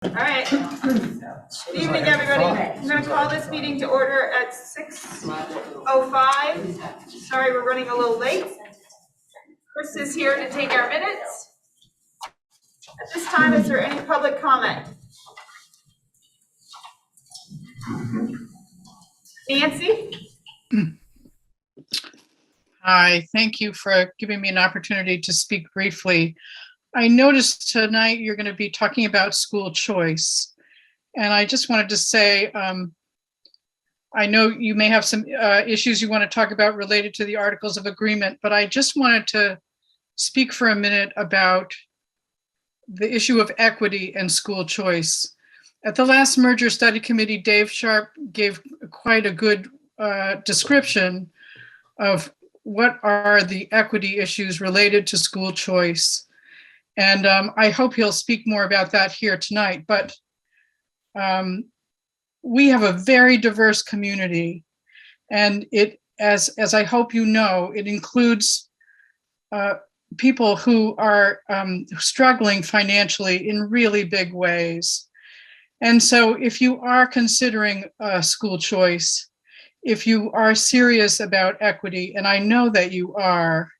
All right. Good evening, everybody. I'm going to call this meeting to order at 6:05. Sorry, we're running a little late. Chris is here to take our minutes. At this time, is there any public comment? Nancy? Hi, thank you for giving me an opportunity to speak briefly. I noticed tonight you're going to be talking about school choice. And I just wanted to say, I know you may have some issues you want to talk about related to the Articles of Agreement, but I just wanted to speak for a minute about the issue of equity and school choice. At the last merger study committee, Dave Sharp gave quite a good description of what are the equity issues related to school choice. And I hope he'll speak more about that here tonight. But we have a very diverse community, and it, as I hope you know, it includes people who are struggling financially in really big ways. And so if you are considering school choice, if you are serious about equity, and I know that you are,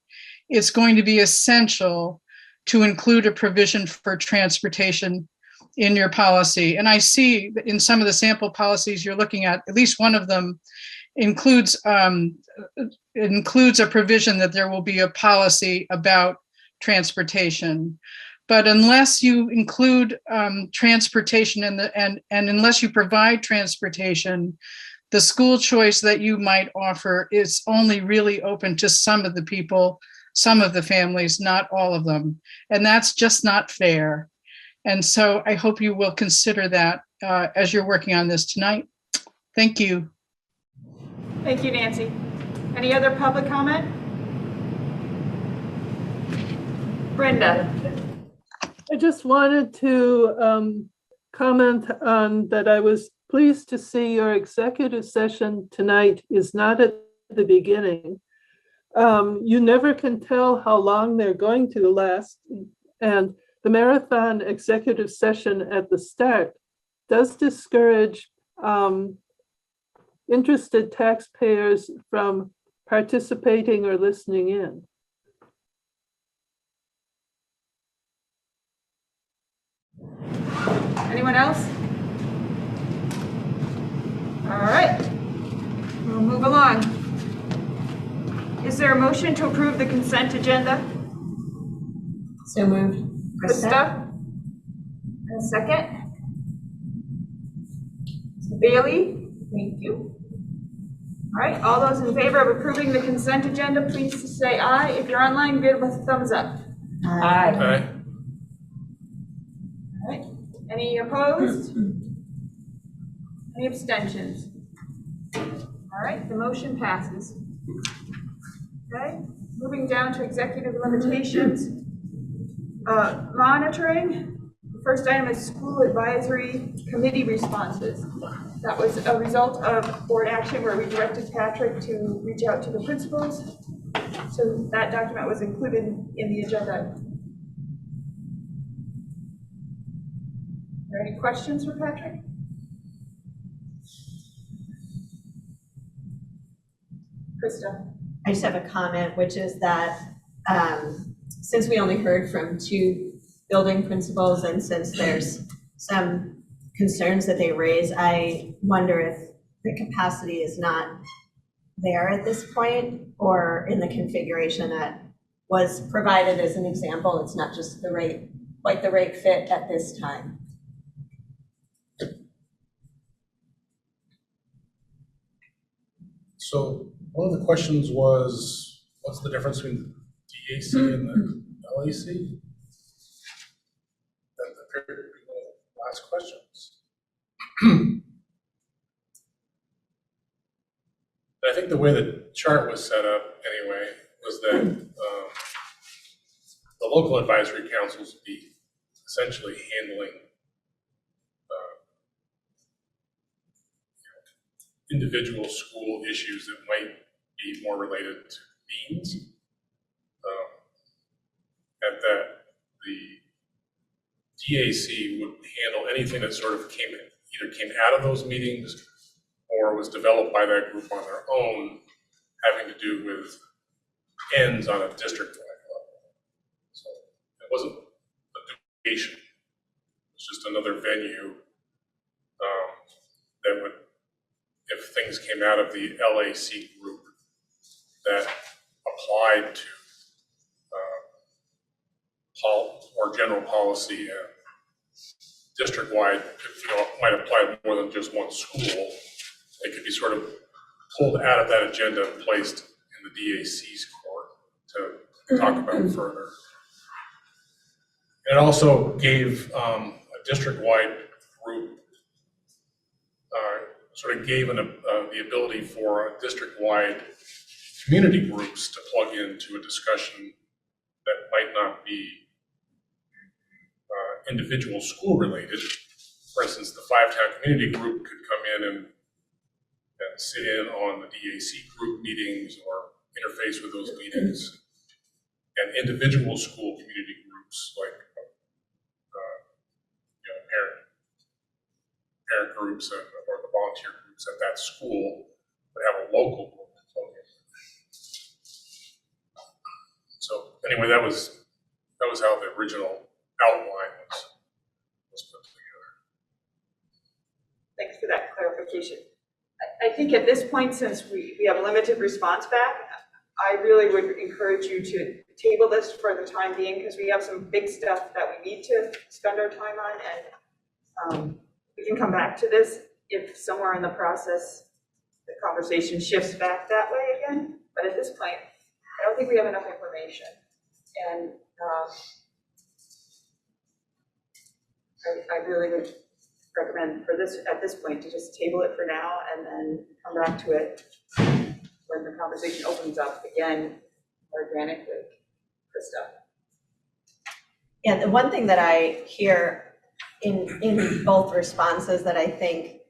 it's going to be essential to include a provision for transportation in your policy. And I see that in some of the sample policies you're looking at least one of them includes a provision that there will be a policy about transportation. But unless you include transportation and unless you provide transportation, the school choice that you might offer is only really open to some of the people, some of the families, not all of them. And that's just not fair. And so I hope you will consider that as you're working on this tonight. Thank you. Thank you, Nancy. Any other public comment? Brenda. I just wanted to comment on that I was pleased to see your executive session tonight is not at the beginning. You never can tell how long they're going to last, and the marathon executive session at the start does discourage interested taxpayers from participating or listening in. Anyone else? All right, we'll move along. Is there a motion to approve the consent agenda? So moved. Krista? And a second? Bailey? Thank you. All right, all those in favor of approving the consent agenda, please say aye. If you're online, give us a thumbs up. Aye. All right, any opposed? Any abstentions? All right, the motion passes. Okay, moving down to executive limitations. Monitoring. The first item is school advisory committee responses. That was a result of board action where we directed Patrick to reach out to the principals. So that document was included in the agenda. Are there any questions for Patrick? Krista. I just have a comment, which is that since we only heard from 2 building principals and since there's some concerns that they raise, I wonder if the capacity is not there at this point or in the configuration that was provided as an example. It's not just the rate, like the rate fit at this time. So one of the questions was, what's the difference between the DAC and the LAC? That appeared to be one of the last questions. I think the way the chart was set up anyway was that the local advisory councils would be essentially handling individual school issues that might be more related to means, and that the DAC would handle anything that sort of either came out of those meetings or was developed by that group on their own, having to do with ends on a district-wide level. So it wasn't a duplication. It was just another venue that would, if things came out of the LAC group that applied to or general policy and district-wide, might apply more than just one school. They could be sort of pulled out of that agenda and placed in the DAC's court to talk about further. And it also gave a district-wide group, sort of gave the ability for district-wide community groups to plug into a discussion that might not be individual school related. For instance, the 5-town community group could come in and sit in on the DAC group meetings or interface with those meetings. And individual school community groups like parent groups or the volunteer groups at that school would have a local group to plug in. So anyway, that was how the original outline was put together. Thanks for that clarification. I think at this point, since we have a limited response back, I really would encourage you to table this for the time being, because we have some big stuff that we need to spend our time on, and we can come back to this if somewhere in the process the conversation shifts back that way again. But at this point, I don't think we have enough information, and I really would recommend for this, at this point, to just table it for now and then come back to it when the conversation opens up again organically. Krista? Yeah, the one thing that I hear in both responses that I think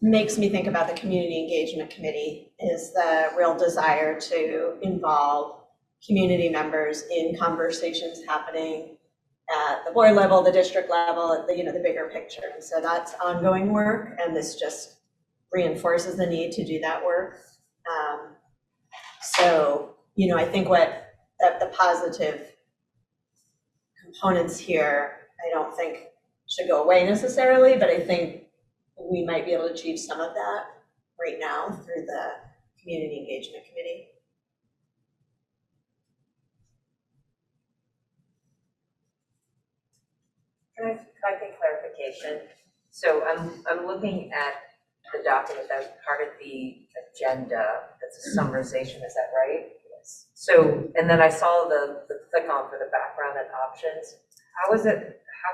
makes me think about the Community Engagement Committee is the real desire to involve community members in conversations happening at the board level, the district level, at the bigger picture. And so that's ongoing work, and this just reinforces the need to do that work. So, I think what the positive components here, I don't think should go away necessarily, but I think we might be able to achieve some of that right now through the Community Engagement Committee. Can I get clarification? So I'm looking at the document that's part of the agenda. That's a summarization, is that right? Yes. So, and then I saw the click on for the background and options. How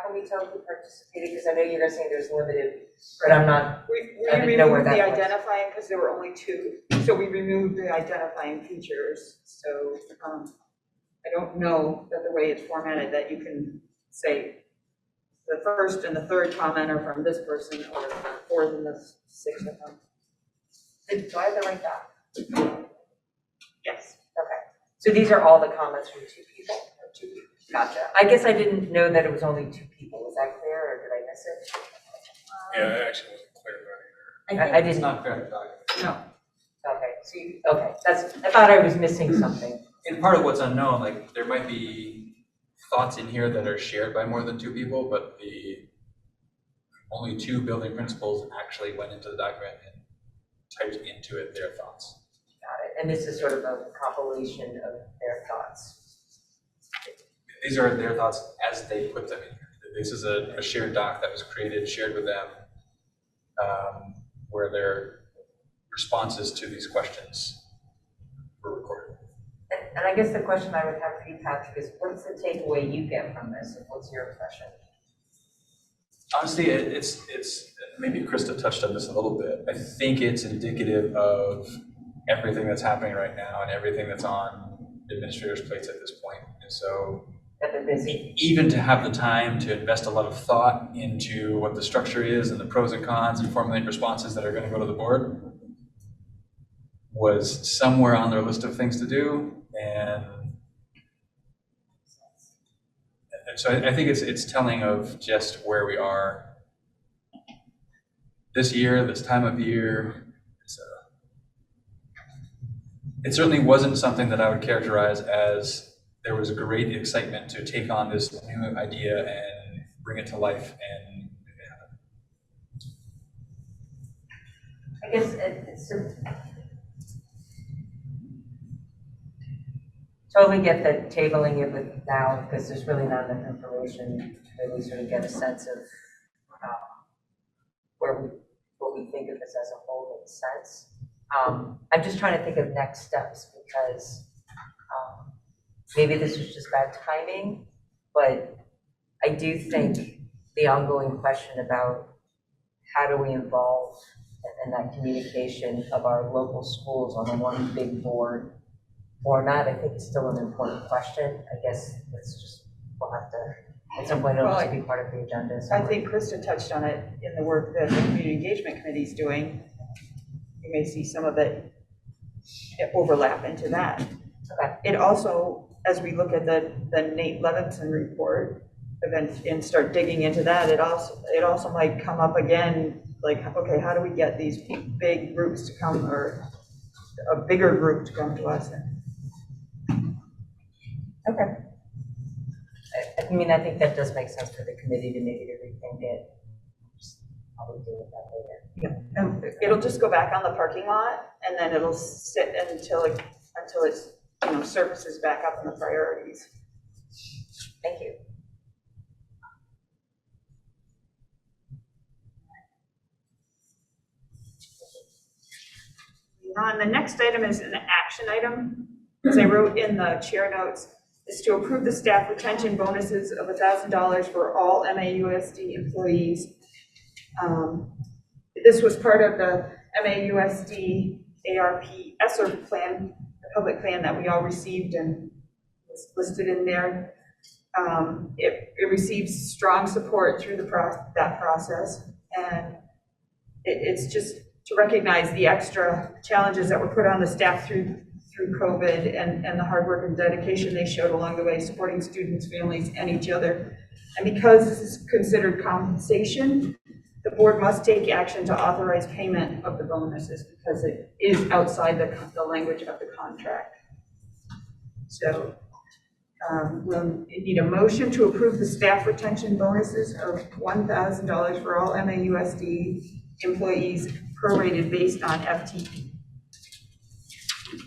can we tell who participated? Because I know you guys saying there's limited, but I'm not, We removed the identifying because there were only 2. So we removed the identifying features. So I don't know that the way it's formatted that you can say the first and the third comment are from this person, or the fourth and the 6th of them. do I have the right doc? Yes. Okay. So these are all the comments from 2 people? Or 2 people? Gotcha. I guess I didn't know that it was only 2 people. Was that clear, or did I miss it? Yeah, it actually wasn't clear about either. I did It's not. not fair to document. No. Okay. So I thought I was missing something. And part of what's unknown, like there might be thoughts in here that are shared by more than 2 people, but the only 2 building principals actually went into the document and typed into it their thoughts. Got it. And this is sort of a compilation of their thoughts. These are their thoughts as they put them in here. This is a shared doc that was created, shared with them, where their responses to these questions were recorded. And I guess the question I would have for you, Patrick, is what's the takeaway you get from this, and what's your impression? Honestly, it's maybe Krista touched on this a little bit. I think it's indicative of everything that's happening right now and everything that's on administrators' plates at this point. And so That they're busy? even to have the time to invest a lot of thought into what the structure is and the pros and cons and formulate responses that are going to go to the board was somewhere on their list of things to do. And So I think it's telling of just where we are this year, this time of year. It certainly wasn't something that I would characterize as there was great excitement to take on this new idea and bring it to life. And I guess it's totally get the tabling it with now, because there's really not enough information to really sort of get a sense of what we think of this as a whole makes sense. I'm just trying to think of next steps, because maybe this was just bad timing, but I do think the ongoing question about how do we involve in that communication of our local schools on the one big board format, I think it's still an important question. I guess we'll have to, at some point, it'll have to be part of the agenda. I think Krista touched on it in the work that the Community Engagement Committee is doing. You may see some of it overlap into that. Okay. It also, as we look at the Nate Levinson report and start digging into that, it also might come up again, like, okay, how do we get these big groups to come, or a bigger group to come to us? Okay. I mean, I think that does make sense for the committee to maybe rethink it. Just probably deal with that later. Yeah, and it'll just go back on the parking lot, and then it'll sit until it's surfaces back up in the priorities. Thank you. On the next item is an action item, as I wrote in the chair notes, is to approve the staff retention bonuses of $1,000 for all MAUSD employees. This was part of the MAUSD ARP ESSER plan, the public plan that we all received and was listed in there. It receives strong support through that process, and it's just to recognize the extra challenges that were put on the staff through COVID and the hard work and dedication they showed along the way, supporting students, families, and each other. And because this is considered compensation, the board must take action to authorize payment of the bonuses, because it is outside the language of the contract. So we'll need a motion to approve the staff retention bonuses of $1,000 for all MAUSD employees prorated based on FTE.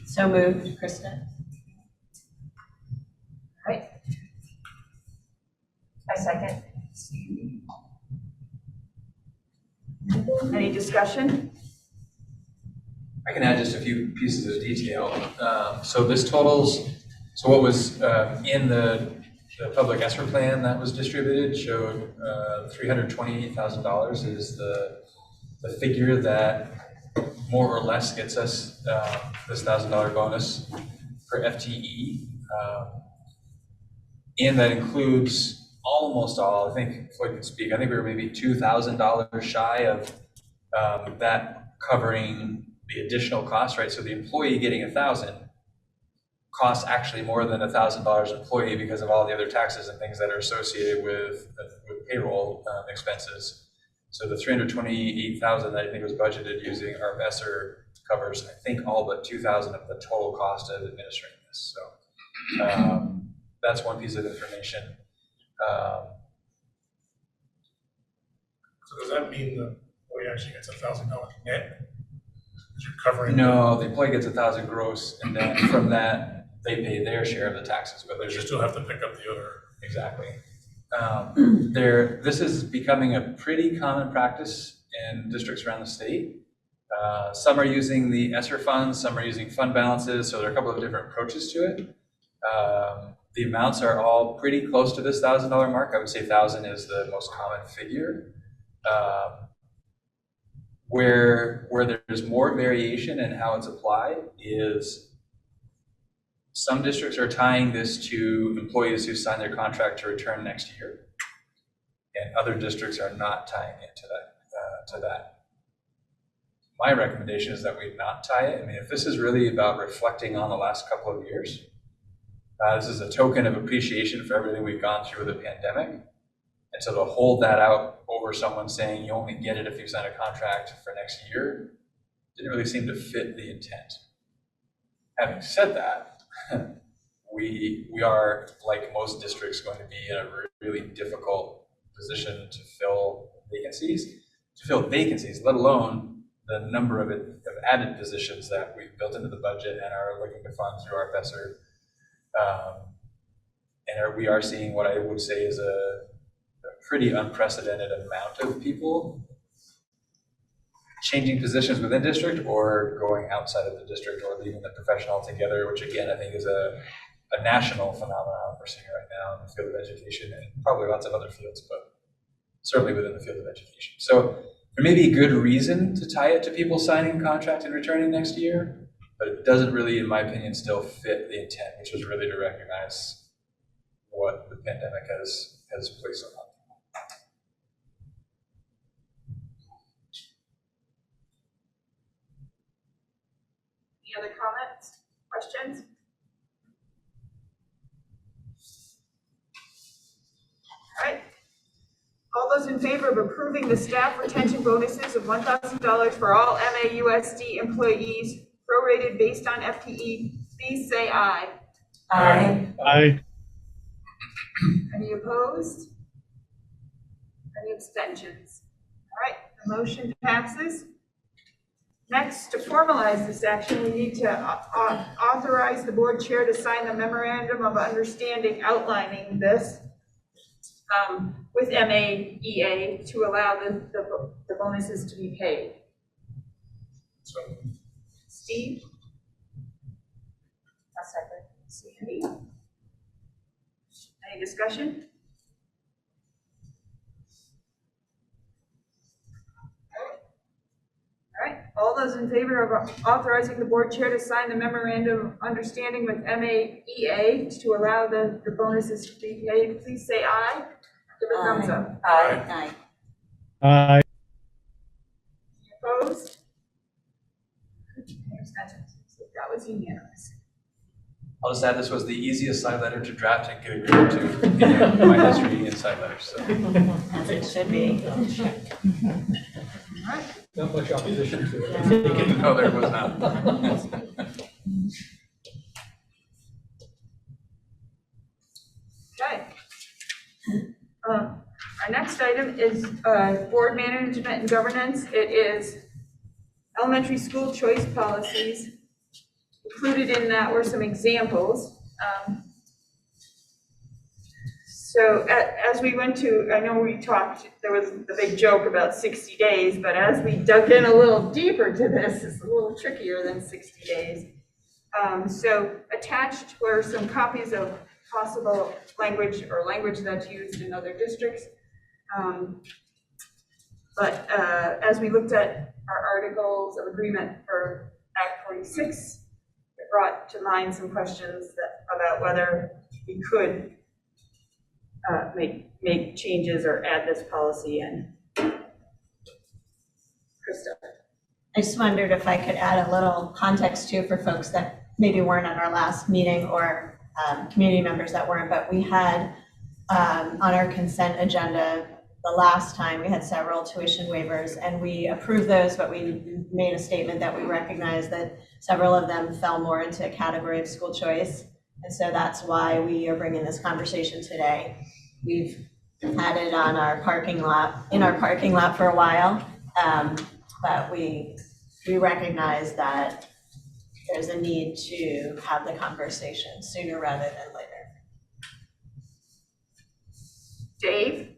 So moved, Krista. Right. I second. Any discussion? I can add just a few pieces of detail. So this totals, so what was in the public ESSER plan that was distributed showed $328,000 is the figure that more or less gets us this $1,000 bonus per FTE. And that includes almost all, I think Floyd can speak, I think we were maybe $2,000 shy of that covering the additional cost, right? So the employee getting $1,000 costs actually more than $1,000 employee because of all the other taxes and things that are associated with payroll expenses. So the $328,000 that I think was budgeted using our ESSER covers, I think, all but $2,000 of the total cost of administering this. So that's one piece of information. So does that mean the employee actually gets $1,000 net? Because you're covering. No, the employee gets $1,000 gross, and then from that they pay their share of the taxes. But you still have to pick up the other. Exactly. This is becoming a pretty common practice in districts around the state. Some are using the ESSER funds, some are using fund balances, so there are a couple of different approaches to it. The amounts are all pretty close to this $1,000 mark. I would say 1,000 is the most common figure. Where there's more variation in how it's applied is some districts are tying this to employees who sign their contract to return next year, and other districts are not tying it to that. My recommendation is that we not tie it. I mean, if this is really about reflecting on the last couple of years, This is a token of appreciation for everything we've gone through with the pandemic. And so to hold that out over someone saying you only get it if you sign a contract for next year didn't really seem to fit the intent. Having said that, we are, like most districts, going to be in a really difficult position to fill vacancies, let alone the number of added positions that we've built into the budget and are looking to fund through our BESR. We are seeing what I would say is a pretty unprecedented amount of people changing positions within district or going outside of the district or leaving the profession altogether, which again, I think is a national phenomenon we're seeing right now in the field of education and probably lots of other fields, but certainly within the field of education. So there may be a good reason to tie it to people signing a contract and returning next year, but it doesn't really, in my opinion, still fit the intent, which was really to recognize what the pandemic has placed on. Any other comments, questions? All right. All those in favor of approving the staff retention bonuses of $1,000 for all MAUSD employees prorated based on FTE, please say aye. Aye. Aye. Any opposed? Any abstentions? All right, the motion passes. Next, to formalize this action, we need to authorize the board chair to sign the memorandum of understanding outlining this with MAEA to allow the bonuses to be paid. So, Steve? A second. Sandy? Any discussion? All right, all those in favor of authorizing the board chair to sign the memorandum of understanding with MAEA to allow the bonuses to be paid, please say aye. Give a thumbs up. Aye. Aye. Opposed? Any abstentions? So that was unanimous. I'll just add this was the easiest side letter to draft and get agreed to in my history in side letters. So. As it should be. All right. Not much opposition to it. No, there was not. Okay. Our next item is board management and governance. It is elementary school choice policies. Included in that were some examples. So as we went to, I know we talked, there was the big joke about 60 days, but as we dug in a little deeper to this, it's a little trickier than 60 days. So attached were some copies of possible language or language that's used in other districts. But as we looked at our articles of agreement for Act 46, it brought to mind some questions about whether we could make changes or add this policy in. Krista. I just wondered if I could add a little context too for folks that maybe weren't at our last meeting or community members that weren't, but we had on our consent agenda the last time, we had several tuition waivers and we approved those, but we made a statement that we recognized that several of them fell more into a category of school choice. And so that's why we are bringing this conversation today. We've had it on our parking lot, for a while, but we recognize that there's a need to have the conversation sooner rather than later. Dave?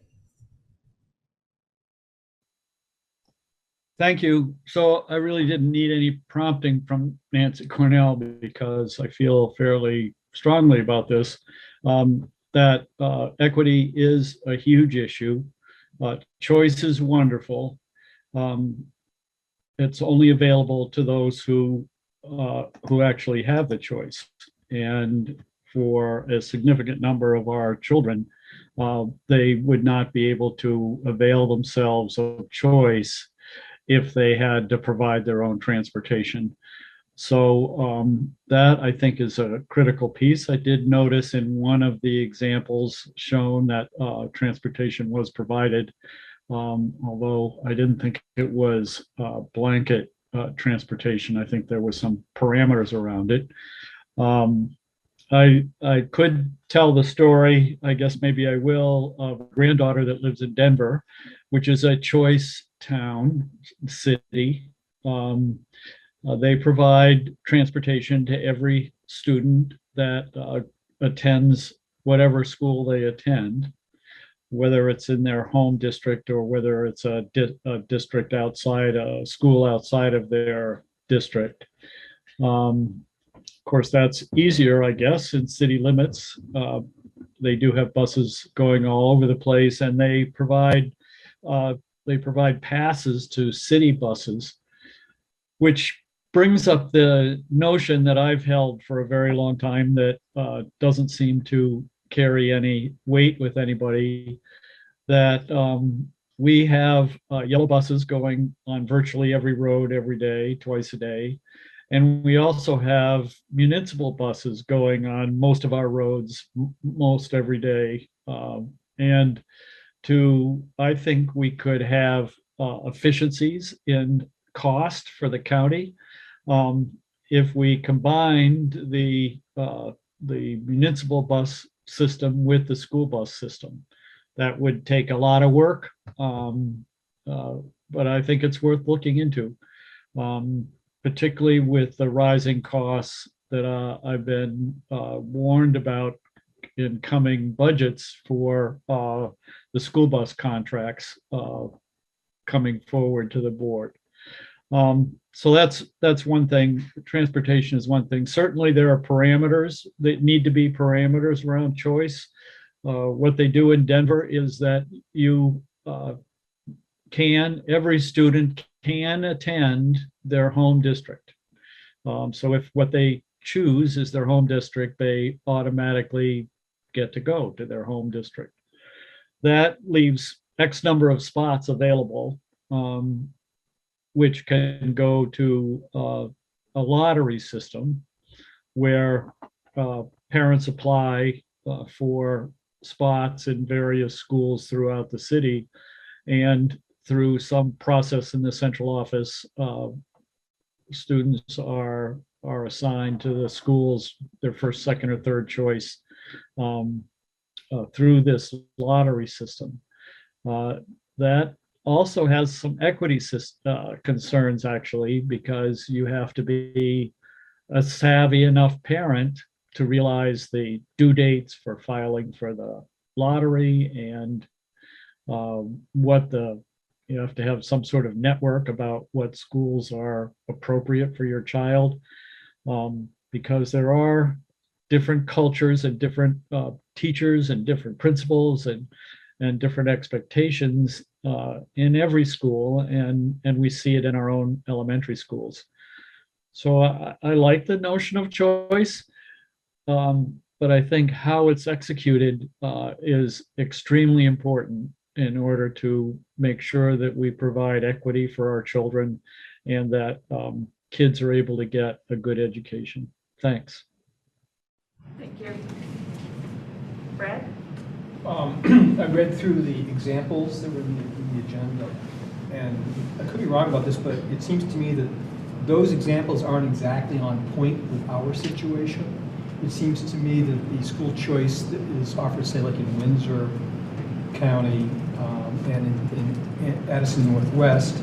Thank you. So I really didn't need any prompting from Nancy Cornell because I feel fairly strongly about this, that equity is a huge issue. Choice is wonderful. It's only available to those who actually have the choice. And for a significant number of our children, they would not be able to avail themselves of choice if they had to provide their own transportation. So that I think is a critical piece. I did notice in one of the examples shown that transportation was provided, although I didn't think it was blanket transportation. I think there was some parameters around it. I could tell the story, I guess maybe I will, of a granddaughter that lives in Denver, which is a choice town, city. They provide transportation to every student that attends whatever school they attend, whether it's in their home district or whether it's a district outside, a school outside of their district. Of course, that's easier, I guess, in city limits. They do have buses going all over the place, and they provide passes to city buses, which brings up the notion that I've held for a very long time that doesn't seem to carry any weight with anybody, that we have yellow buses going on virtually every road every day, twice a day. And we also have municipal buses going on most of our roads most every day. And I think we could have efficiencies in cost for the county if we combined the municipal bus system with the school bus system. That would take a lot of work, but I think it's worth looking into, particularly with the rising costs that I've been warned about in coming budgets for the school bus contracts coming forward to the board. So that's one thing. Transportation is one thing. Certainly there are parameters that need to be parameters around choice. What they do in Denver is that every student can attend their home district. So if what they choose is their home district, they automatically get to go to their home district. That leaves X number of spots available, which can go to a lottery system where parents apply for spots in various schools throughout the city, and through some process in the central office, students are assigned to the schools, their first, second, or third choice through this lottery system. That also has some equity concerns, actually, because you have to be a savvy enough parent to realize the due dates for filing for the lottery, and you have to have some sort of network about what schools are appropriate for your child, because there are different cultures and different teachers and different principals and different expectations in every school, and we see it in our own elementary schools. So I like the notion of choice, but I think how it's executed is extremely important in order to make sure that we provide equity for our children and that kids are able to get a good education. Thanks. Thank you. Brad? I read through the examples that were in the agenda, and I could be wrong about this, but it seems to me that those examples aren't exactly on point with our situation. It seems to me that the school choice that is offered, say, like in Windsor County and in Addison Northwest,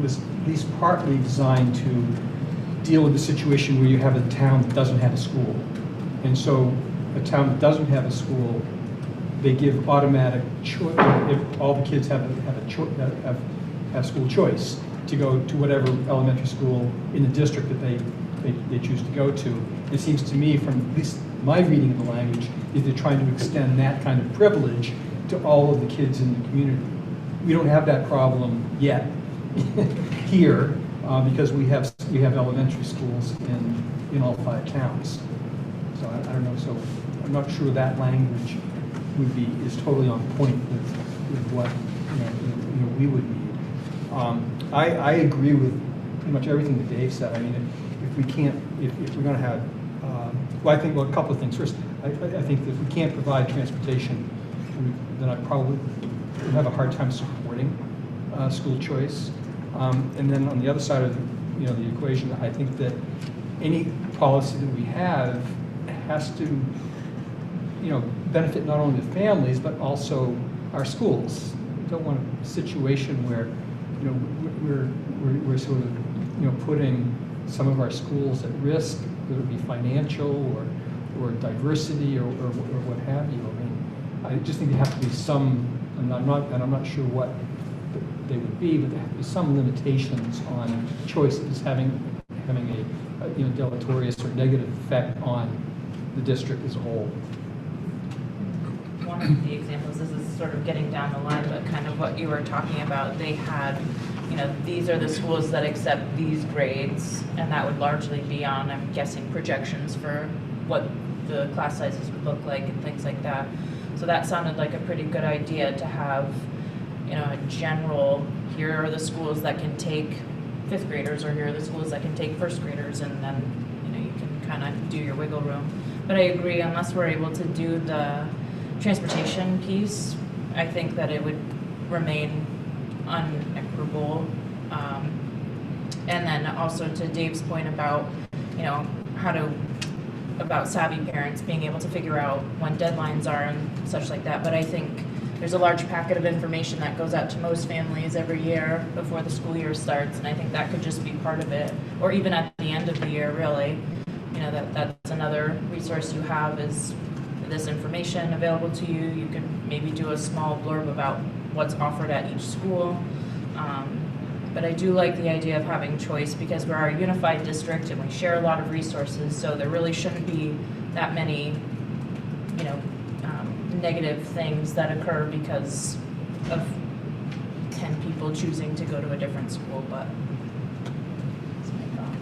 was at least partly designed to deal with the situation where you have a town that doesn't have a school. And so a town that doesn't have a school, they give automatic choice, if all the kids have school choice, to go to whatever elementary school in the district that they choose to go to. It seems to me, from at least my reading of the language, is they're trying to extend that kind of privilege to all of the kids in the community. We don't have that problem yet here because we have elementary schools in all 5 towns. So I don't know. So I'm not sure that language is totally on point with what we would need. I agree with pretty much everything that Dave said. I mean, if we can't, if we're gonna have, well, I think, well, a couple of things. First, I think that if we can't provide transportation, then I probably would have a hard time supporting school choice. And then on the other side of the equation, I think that any policy that we have has to benefit not only the families but also our schools. We don't want a situation where we're sort of putting some of our schools at risk, whether it be financial or diversity or what have you. I mean, I just think there have to be some, and I'm not sure what they would be, but there have to be some limitations on choices having a deleterious or negative effect on the district as a whole. One of the examples, this is sort of getting down the line, but kind of what you were talking about, they had, these are the schools that accept these grades, and that would largely be on, I'm guessing, projections for what the class sizes would look like and things like that. So that sounded like a pretty good idea to have, a general, here are the schools that can take fifth graders, or here are the schools that can take first graders, and then, you can kind of do your wiggle room. But I agree, unless we're able to do the transportation piece, I think that it would remain unequitable. And then also to Dave's point about, about savvy parents being able to figure out when deadlines are and such like that. But I think there's a large packet of information that goes out to most families every year before the school year starts, and I think that could just be part of it, or even at the end of the year, really. That's another resource you have, is this information available to you. You can maybe do a small blurb about what's offered at each school. But I do like the idea of having choice, because we're a unified district and we share a lot of resources, so there really shouldn't be that many, negative things that occur because of 10 people choosing to go to a different school, but that's my thought.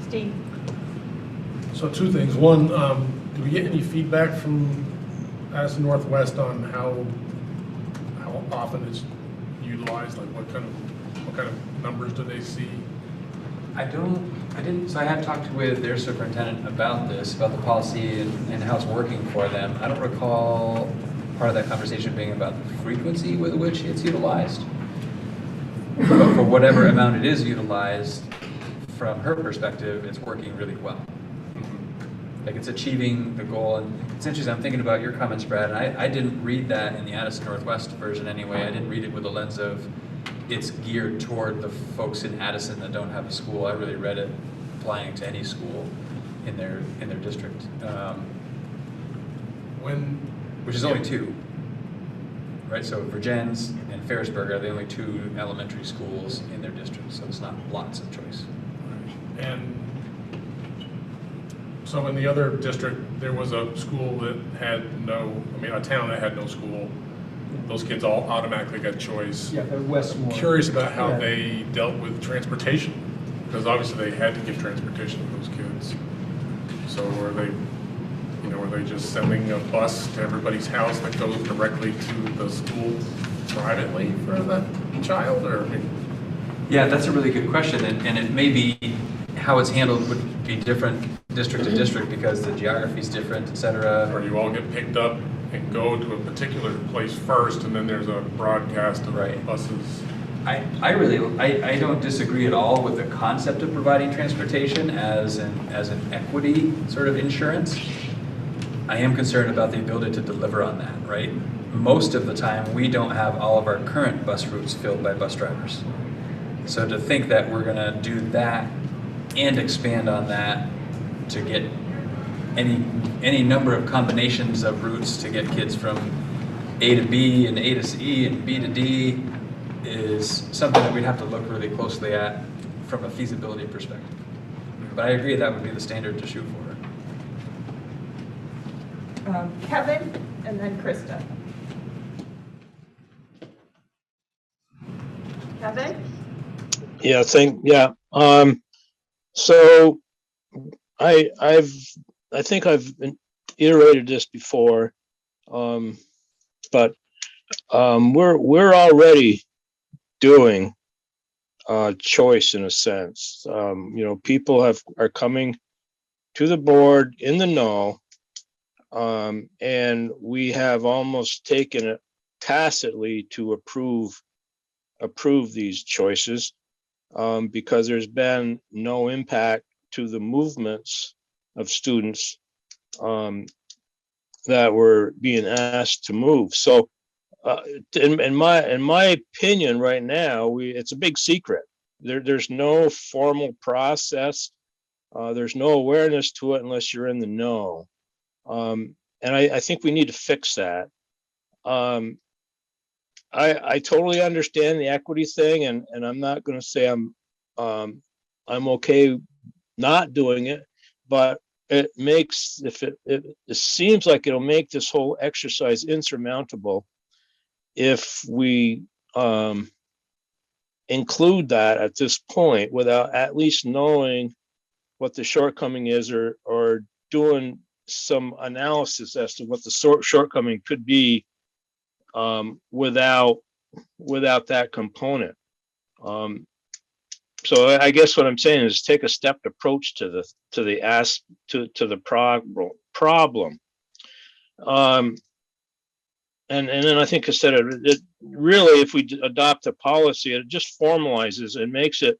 Steve? So two things. One, do we get any feedback from Addison Northwest on how often it's utilized? Like what kind of numbers do they see? So I have talked with their superintendent about the policy and how it's working for them. I don't recall part of that conversation being about the frequency with which it's utilized. But for whatever amount it is utilized, from her perspective, it's working really well. Like it's achieving the goal. And it's interesting, I'm thinking about your comments, Brad, and I didn't read that in the Addison Northwest version anyway. I didn't read it with the lens of it's geared toward the folks in Addison that don't have a school. I really read it applying to any school in their district, which is only two, right? So Virgins and Ferrisburg are the only two elementary schools in their district, so it's not lots of choice. And so in the other district, there was a school that had a town that had no school. Those kids all automatically got choice. Yeah, Westmore. Curious about how they dealt with transportation, because obviously they had to give transportation to those kids. So were they just sending a bus to everybody's house that goes directly to the school privately for that child, or? Yeah, that's a really good question, and it may be how it's handled would be different district to district because the geography is different, et cetera. Or you all get picked up and go to a particular place first, and then there's a broadcast of buses. I don't disagree at all with the concept of providing transportation as an equity sort of insurance. I am concerned about the ability to deliver on that, right? Most of the time, we don't have all of our current bus routes filled by bus drivers. So to think that we're gonna do that and expand on that to get any number of combinations of routes to get kids from A to B and A to C and B to D is something that we'd have to look really closely at from a feasibility perspective. But I agree that would be the standard to shoot for. Kevin, and then Krista. Kevin? So I think I've iterated this before, but we're already doing choice in a sense. You know, people are coming to the board in the know, and we have almost taken it tacitly to approve these choices, because there's been no impact to the movements of students that were being asked to move. So in my opinion right now, it's a big secret. There's no formal process. There's no awareness to it unless you're in the know. And I think we need to fix that. I totally understand the equity thing, and I'm not going to say I'm okay not doing it, but it makes, if it seems like it'll make this whole exercise insurmountable if we include that at this point without at least knowing what the shortcoming is, or doing some analysis as to what the shortcoming could be, without that component. So I guess what I'm saying is take a stepped approach to the problem. And then I think instead of it, really, if we adopt a policy, it just formalizes and makes it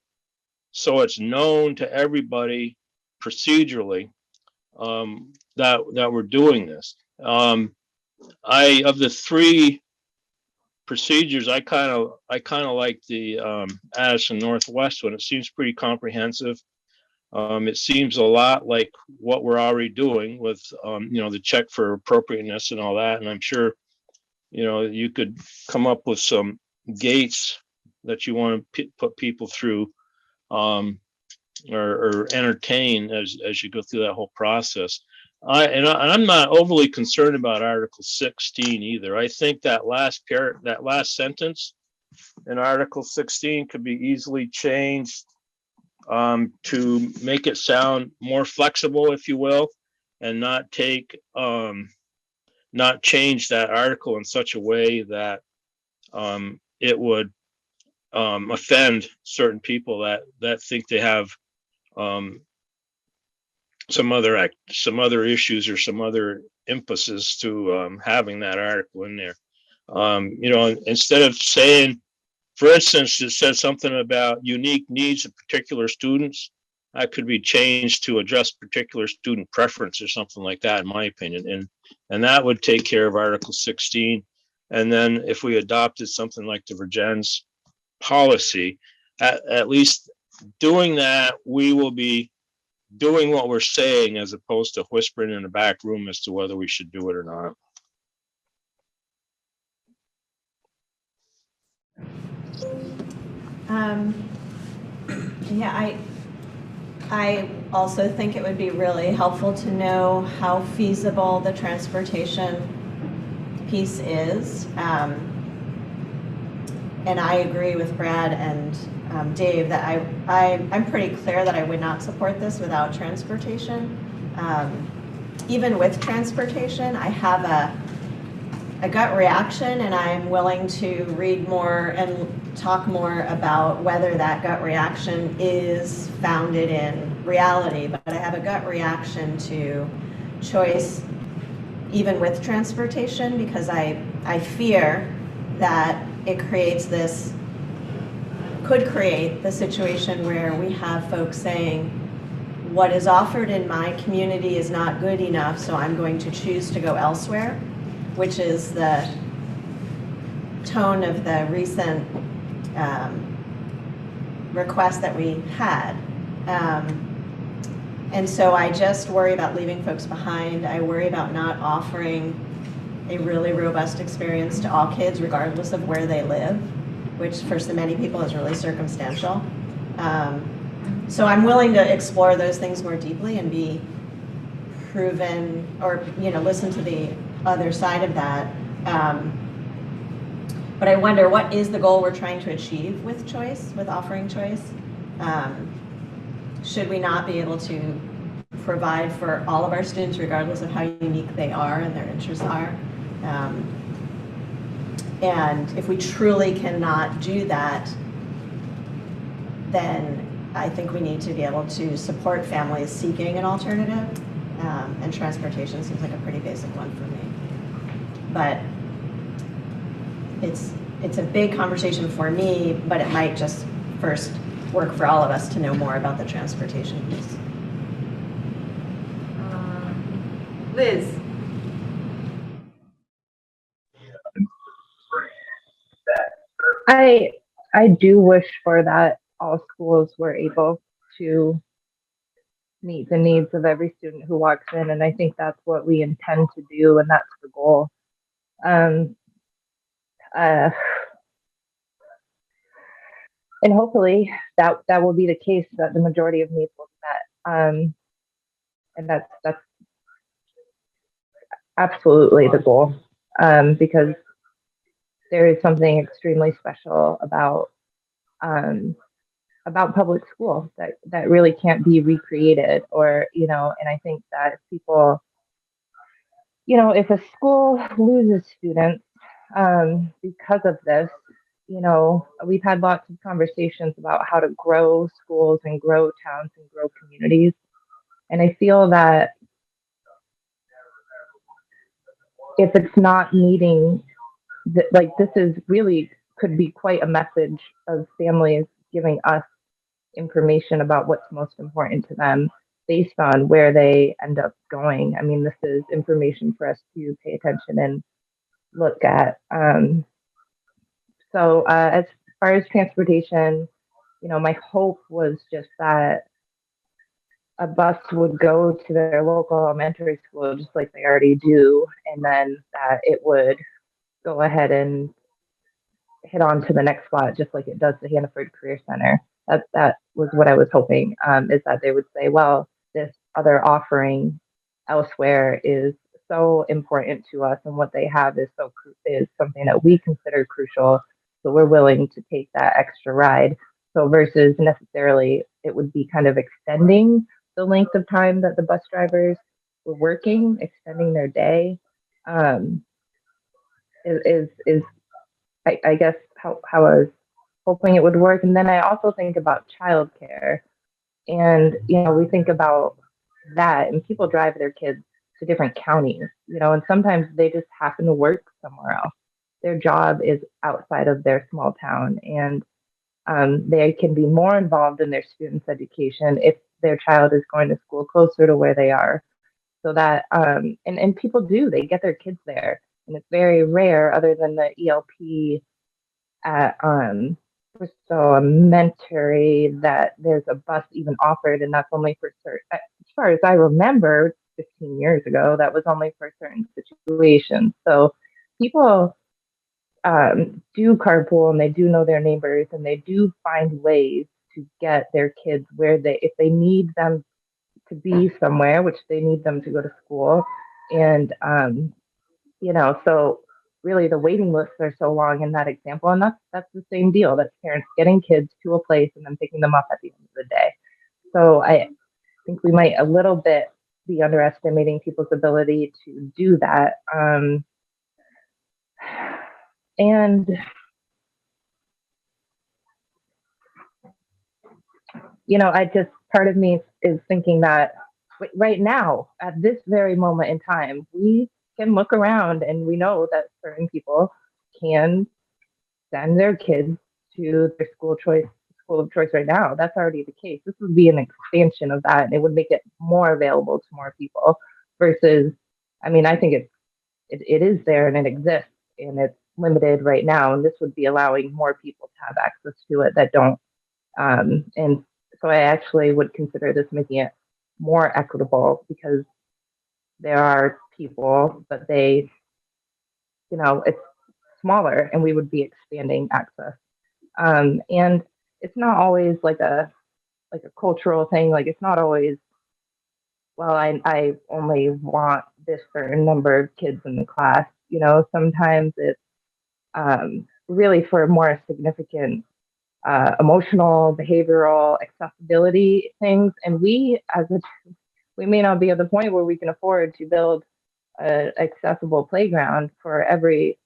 so it's known to everybody procedurally, that we're doing this. Of the three procedures, I kind of like the Addison Northwest one. It seems pretty comprehensive. It seems a lot like what we're already doing with you know, the check for appropriateness and all that. And I'm sure, you know, you could come up with some gates that you want to put people through, or entertain as you go through that whole process. I'm not overly concerned about Article 16 either. I think that last sentence in Article 16 could be easily changed to make it sound more flexible, if you will, and not change that article in such a way that it would offend certain people that think they have some other issues or some other impetus to having that article in there. You know, instead of saying, for instance, it says something about unique needs of particular students, that could be changed to address particular student preference or something like that, in my opinion. And that would take care of Article 16. And then if we adopted something like the Virgin's policy, at least doing that, we will be doing what we're saying as opposed to whispering in the back room as to whether we should do it or not. Yeah, I also think it would be really helpful to know how feasible the transportation piece is. And I agree with Brad and Dave that I'm pretty clear that I would not support this without transportation. Even with transportation, I have a gut reaction, and I'm willing to read more and talk more about whether that gut reaction is founded in reality. But I have a gut reaction to choice even with transportation, because I fear that it could create the situation where we have folks saying, what is offered in my community is not good enough, so I'm going to choose to go elsewhere, which is the tone of the recent request that we had. And so I just worry about leaving folks behind. I worry about not offering a really robust experience to all kids, regardless of where they live, which for so many people is really circumstantial. So I'm willing to explore those things more deeply and be proven, or listen to the other side of that. But I wonder, what is the goal we're trying to achieve with choice, with offering choice? Should we not be able to provide for all of our students, regardless of how unique they are and their interests are? And if we truly cannot do that, then I think we need to be able to support families seeking an alternative. And transportation seems like a pretty basic one for me. But it's a big conversation for me, but it might just first work for all of us to know more about the transportation piece. Liz? I do wish for that all schools were able to meet the needs of every student who walks in, and I think that's what we intend to do, and that's the goal. And hopefully that will be the case, that the majority of needs will be met. And that's absolutely the goal, because there is something extremely special about public school that really can't be recreated, or, and I think that if people, if a school loses students because of this, we've had lots of conversations about how to grow schools and grow towns and grow communities. And I feel that if it's not meeting, this is really could be quite a message of families giving us information about what's most important to them based on where they end up going. I mean, this is information for us to pay attention and look at. So as far as transportation, my hope was just that a bus would go to their local elementary school just like they already do, and then that it would go ahead and hit on to the next spot just like it does the Hannaford Career Center. That was what I was hoping, is that they would say, well, this other offering elsewhere is so important to us, and what they have is something that we consider crucial, so we're willing to take that extra ride. So versus necessarily, it would be kind of extending the length of time that the bus drivers were working, extending their day, is I guess how I was hoping it would work. And then I also think about childcare, and we think about that, and people drive their kids to different counties, and sometimes they just happen to work somewhere else. Their job is outside of their small town, and they can be more involved in their students' education if their child is going to school closer to where they are. So that, and people they get their kids there, and it's very rare, other than the ELP at Bristol Elementary, that there's a bus even offered, and that's only for certain. As far as I remember, 15 years ago, that was only for certain situations. So people do carpool, and they do know their neighbors, and they do find ways to get their kids where if they need them to be somewhere, which they need them to go to school. And, so really the waiting lists are so long in that example. And that's the same deal. That's parents getting kids to a place and then picking them up at the end of the day. So I think we might a little bit be underestimating people's ability to do that. And part of me is thinking that right now, at this very moment in time, we can look around and we know that certain people can send their kids to their school of choice right now. That's already the case. This would be an expansion of that, and it would make it more available to more people versus, I mean, I think it is there and it exists, and it's limited right now. And this would be allowing more people to have access to it that don't. And so I actually would consider this making it more equitable, because there are people, but it's smaller, and we would be expanding access. And it's not always like a cultural thing. Like, it's not always, well, I only want this certain number of kids in the class. Sometimes it's really for more significant emotional, behavioral, accessibility things. And we may not be at the point where we can afford to build an accessible playground for every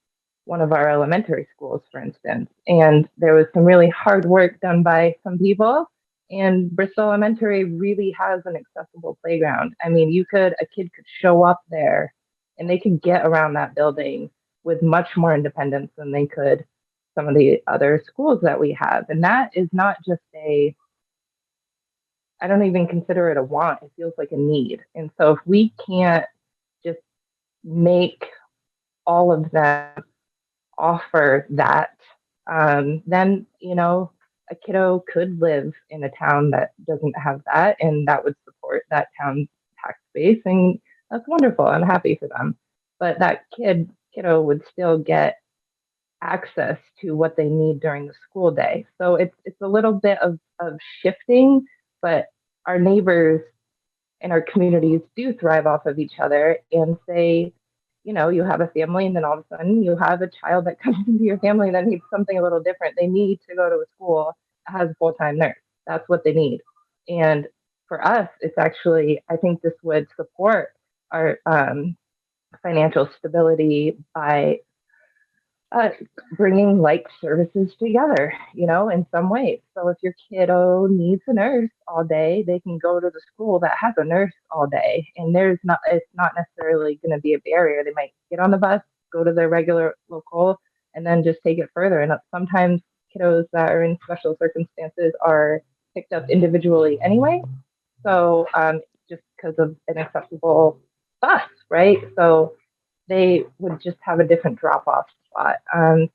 one of our elementary schools, for instance. And there was some really hard work done by some people. And Bristol Elementary really has an accessible playground. I mean, a kid could show up there and they could get around that building with much more independence than they could some of the other schools that we have. And that is not just I don't even consider it a want. It feels like a need. And so if we can't just make all of them offer that, then, a kiddo could live in a town that doesn't have that, and that would support that town's tax base. And that's wonderful. I'm happy for them. But that kiddo would still get access to what they need during the school day. So it's a little bit of shifting, but our neighbors and our communities do thrive off of each other. And say, you have a family, and then all of a sudden you have a child that comes into your family that needs something a little different. They need to go to a school that has a full-time nurse. That's what they need. And for us, it's actually, I think this would support our financial stability by bringing like services together, in some ways. So if your kiddo needs a nurse all day, they can go to the school that has a nurse all day. And it's not necessarily going to be a barrier. They might get on the bus, go to their regular local, and then just take it further. And sometimes kiddos that are in special circumstances are picked up individually anyway. So just because of an accessible bus, right? So they would just have a different drop-off spot.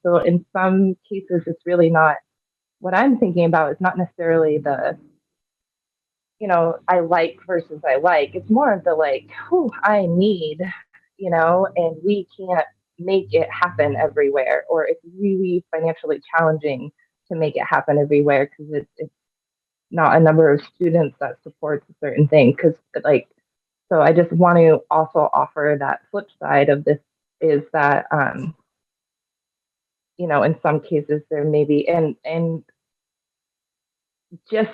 So in some cases, it's really not, what I'm thinking about is not necessarily the, I like versus I like. It's more of the I need, and we can't make it happen everywhere, or it's really financially challenging to make it happen everywhere because it's not a number of students that supports a certain thing. So I just want to also offer that flip side of this is that, in some cases there may be, and just,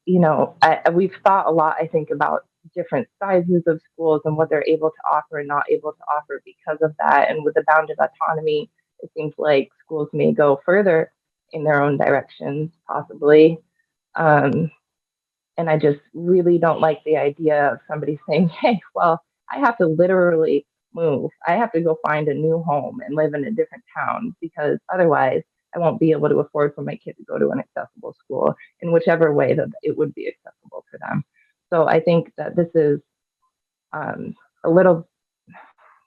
we've thought a lot, I think, about different sizes of schools and what they're able to offer and not able to offer because of that. And with the bounded autonomy, it seems like schools may go further in their own directions, possibly. And I just really don't like the idea of somebody saying, hey, well, I have to literally move. I have to go find a new home and live in a different town because otherwise I won't be able to afford for my kid to go to an accessible school in whichever way that it would be accessible for them. So I think that this is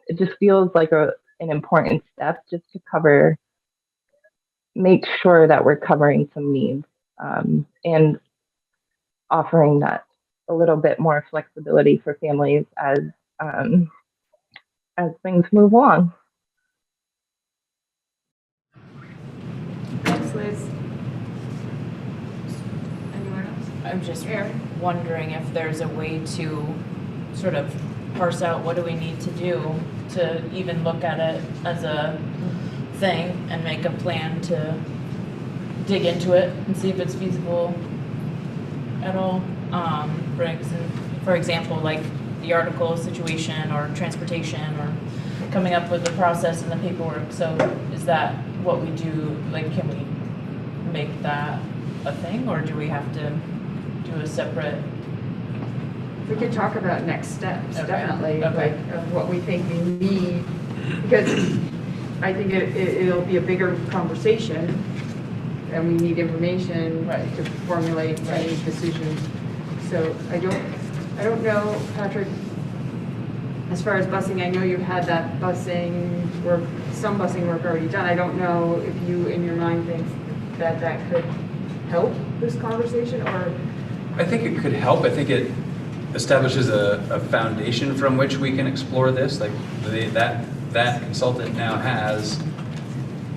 it just feels like an important step just to make sure that we're covering some needs and offering that a little bit more flexibility for families as things move along. Thanks, Liz. Anyone else? I'm just Erin? wondering if there's a way to sort of parse out what do we need to do to even look at it as a thing and make a plan to dig into it and see if it's feasible at all. For example, like the article situation or transportation or coming up with the process and the paperwork. So is that what we do? Like, can we make that a thing, or do we have to do a separate? We could talk about next steps, Okay. definitely, Okay. of what we think we need, because I think it'll be a bigger conversation, and we need information Right. to formulate any decisions. So I don't know, Patrick, as far as busing, I know you had that busing work, some busing work already done. I don't know if you, in your mind, think that could help this conversation, or? I think it could help. I think it establishes a foundation from which we can explore this. Like that consultant now has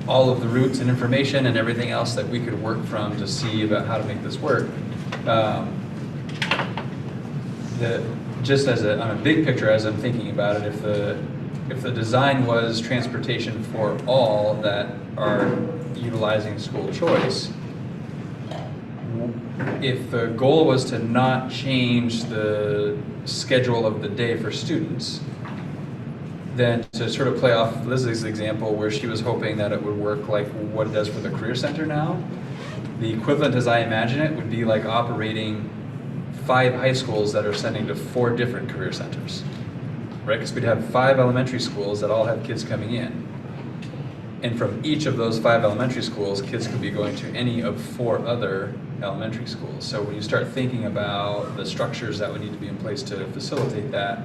all of the routes and information and everything else that we could work from to see about how to make this work. Just on a big picture, as I'm thinking about it, if the design was transportation for all that are utilizing school choice, if the goal was to not change the schedule of the day for students, then to sort of play off Lizzie's example where she was hoping that it would work like what it does for the Career Center now, the equivalent as I imagine it would be like operating 5 high schools that are sending to 4 different career centers, right? Because we'd have 5 elementary schools that all have kids coming in. And from each of those 5 elementary schools, kids could be going to any of 4 other elementary schools. So when you start thinking about the structures that would need to be in place to facilitate that,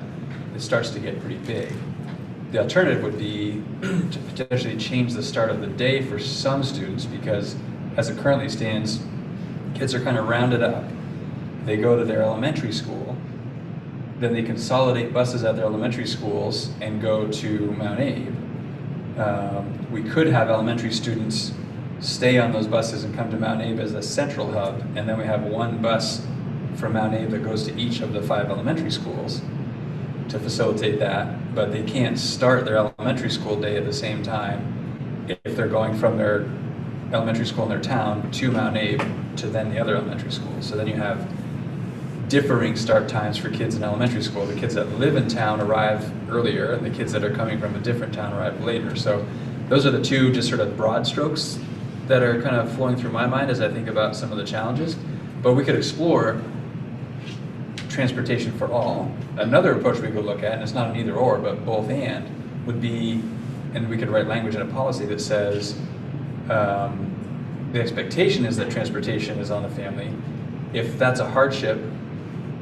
it starts to get pretty big. The alternative would be to potentially change the start of the day for some students, because as it currently stands, kids are kind of rounded up. They go to their elementary school, then they consolidate buses at their elementary schools and go to Mount Abe. We could have elementary students stay on those buses and come to Mount Abe as a central hub, and then we have one bus from Mount Abe that goes to each of the 5 elementary schools to facilitate that, but they can't start their elementary school day at the same time if they're going from their elementary school in their town to Mount Abe to then the other elementary school. So then you have differing start times for kids in elementary school. The kids that live in town arrive earlier, and the kids that are coming from a different town arrive later. So those are the 2 just sort of broad strokes that are kind of flowing through my mind as I think about some of the challenges. But we could explore transportation for all. Another approach we could look at, and it's not an either or, but both and, would be, and we could write language in a policy that says the expectation is that transportation is on the family. If that's a hardship,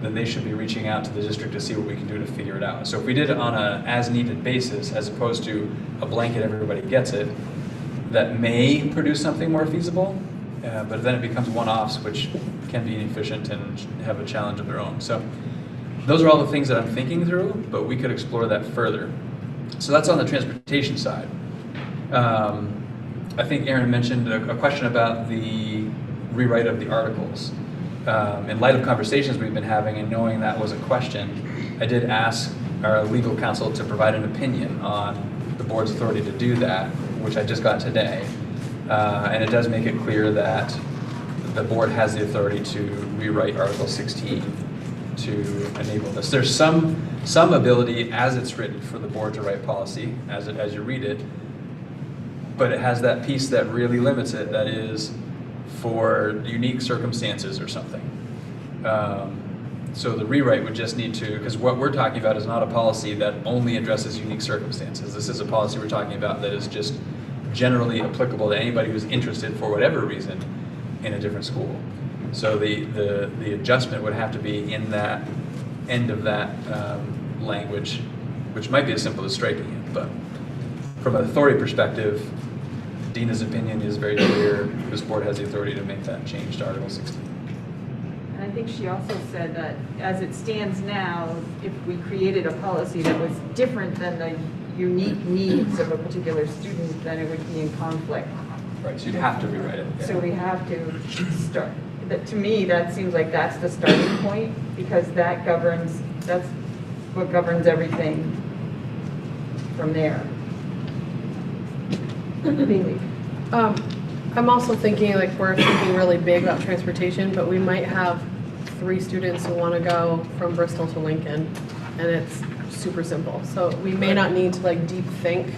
then they should be reaching out to the district to see what we can do to figure it out. So if we did it on a as-needed basis, as opposed to a blanket, everybody gets it, that may produce something more feasible, but then it becomes one-offs, which can be inefficient and have a challenge of their own. So those are all the things that I'm thinking through, but we could explore that further. So that's on the transportation side. I think Aaron mentioned a question about the rewrite of the articles. In light of conversations we've been having and knowing that was a question, I did ask our legal counsel to provide an opinion on the board's authority to do that, which I just got today. And it does make it clear that the board has the authority to rewrite Article 16 to enable this. There's some ability as it's written for the board to write policy as you read it, but it has that piece that really limits it, that is for unique circumstances or something. So the rewrite would just need to, because what we're talking about is not a policy that only addresses unique circumstances. This is a policy we're talking about that is just generally applicable to anybody who's interested for whatever reason in a different school. So the adjustment would have to be in that end of that language, which might be as simple as striking it. But from an authority perspective, Dina's opinion is very clear. This board has the authority to make that change to Article 16. And I think she also said that as it stands now, if we created a policy that was different than the unique needs of a particular student, then it would be in conflict. Right, so you'd have to rewrite it. Yeah. So we have to start, to me, that seems like that's the starting point, because that's what governs everything from there. Bailey. I'm also thinking, like, we're thinking really big about transportation, but we might have 3 students who want to go from Bristol to Lincoln, and it's super simple. So we may not need to like deep think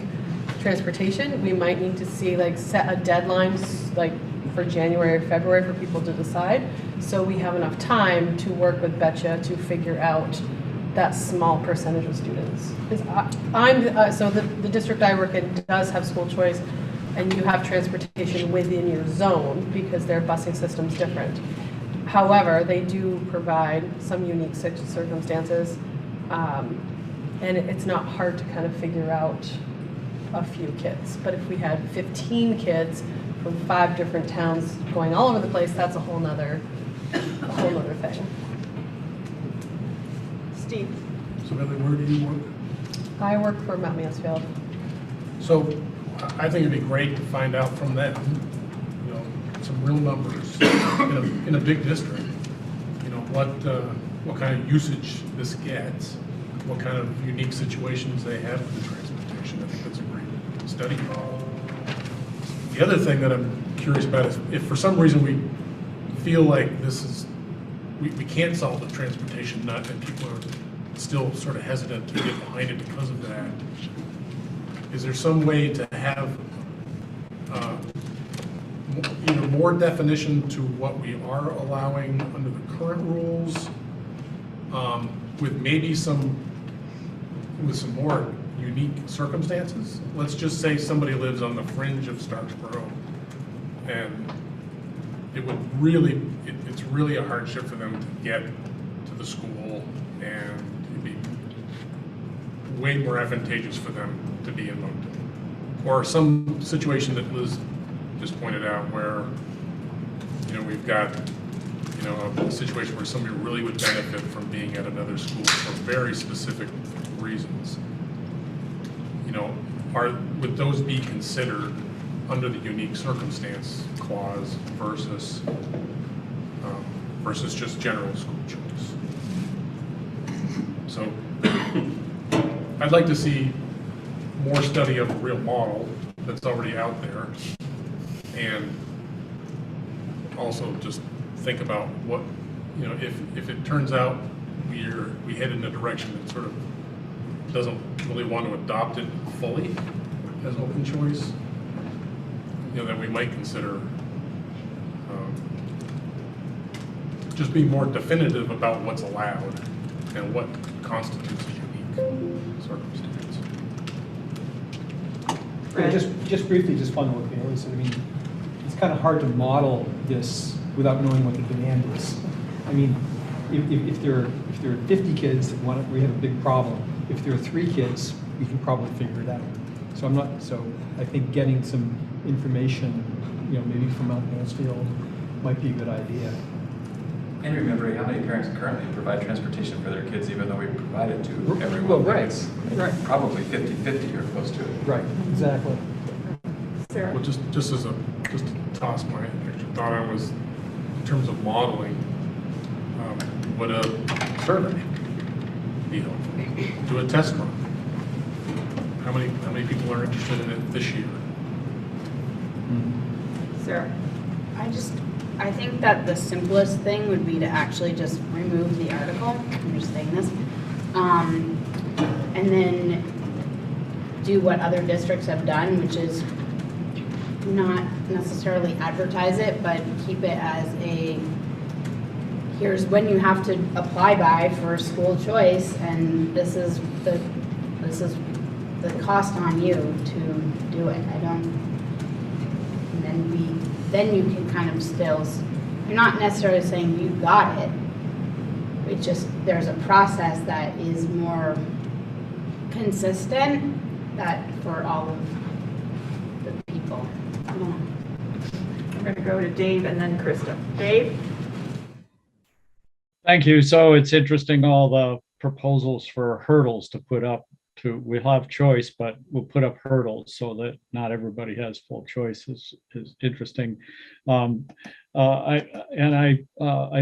transportation. We might need to see, like, set a deadline, like for January or February for people to decide. So we have enough time to work with Betcha to figure out that small percentage of students. Because so the district I work in does have school choice, and you have transportation within your zone because their busing system's different. However, they do provide some unique circumstances, and it's not hard to kind of figure out a few kids. But if we had 15 kids from 5 different towns going all over the place, that's a whole nother thing. Steve. So Billy, where do you work? I work for Mount Mansfield. So I think it'd be great to find out from them, you know, some real numbers in a big district. You know, what kind of usage this gets, what kind of unique situations they have with the transportation. I think that's a great study. The other thing that I'm curious about is if for some reason we feel like this is, we can't solve the transportation nut and people are still sort of hesitant to get behind it because of that. Is there some way to have either more definition to what we are allowing under the current rules, with maybe some more unique circumstances? Let's just say somebody lives on the fringe of Starksboro, and it would really, it's really a hardship for them to get to the school, and it'd be way more advantageous for them to be in Moncton. Or some situation that Liz just pointed out where, we've got, a situation where somebody really would benefit from being at another school for very specific reasons. Would those be considered under the unique circumstance clause versus just general school choice? So I'd like to see more study of a real model that's already out there, and also just think about what, if it turns out we head in a direction that sort of doesn't really want to adopt it fully as open choice, then we might consider just being more definitive about what's allowed and what constitutes a unique circumstance. Yeah, just briefly, just following what Bailey said, it's kind of hard to model this without knowing what the demand is. If there are 50 kids that we have a big problem. If there are 3 kids, we can probably figure it out. So I think getting some information, maybe from Mount Mansfield might be a good idea. And remembering how many parents currently provide transportation for their kids, even though we provide it to everyone. Well, right, It's right. probably 50-50 or close to it. Right, exactly. Sarah? Well, just to toss my extra thought on was, in terms of modeling, would a survey be helpful? Do a test run. How many people are interested in it this year? Sarah? I think that the simplest thing would be to actually just remove the article. I'm just saying this. And then do what other districts have done, which is not necessarily advertise it, but keep it as here's when you have to apply by for school choice, and this is the cost on you to do it. And then you can kind of still, you're not necessarily saying you got it. It just, there's a process that is more consistent for all of the people. I don't know. I'm going to go to Dave and then Krista. Dave? Thank you. So it's interesting, all the proposals for hurdles to put up we'll have choice, but we'll put up hurdles so that not everybody has full choice is interesting. I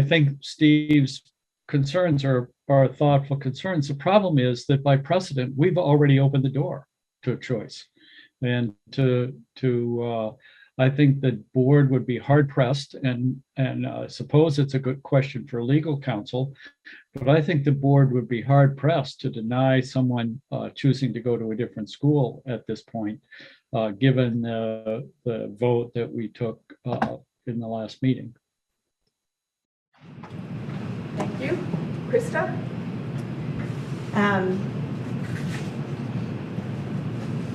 think Steve's concerns are thoughtful concerns. The problem is that by precedent, we've already opened the door to a choice. And I think the board would be hard pressed, and I suppose it's a good question for legal counsel, but I think the board would be hard pressed to deny someone choosing to go to a different school at this point, given the vote that we took in the last meeting. Thank you. Krista?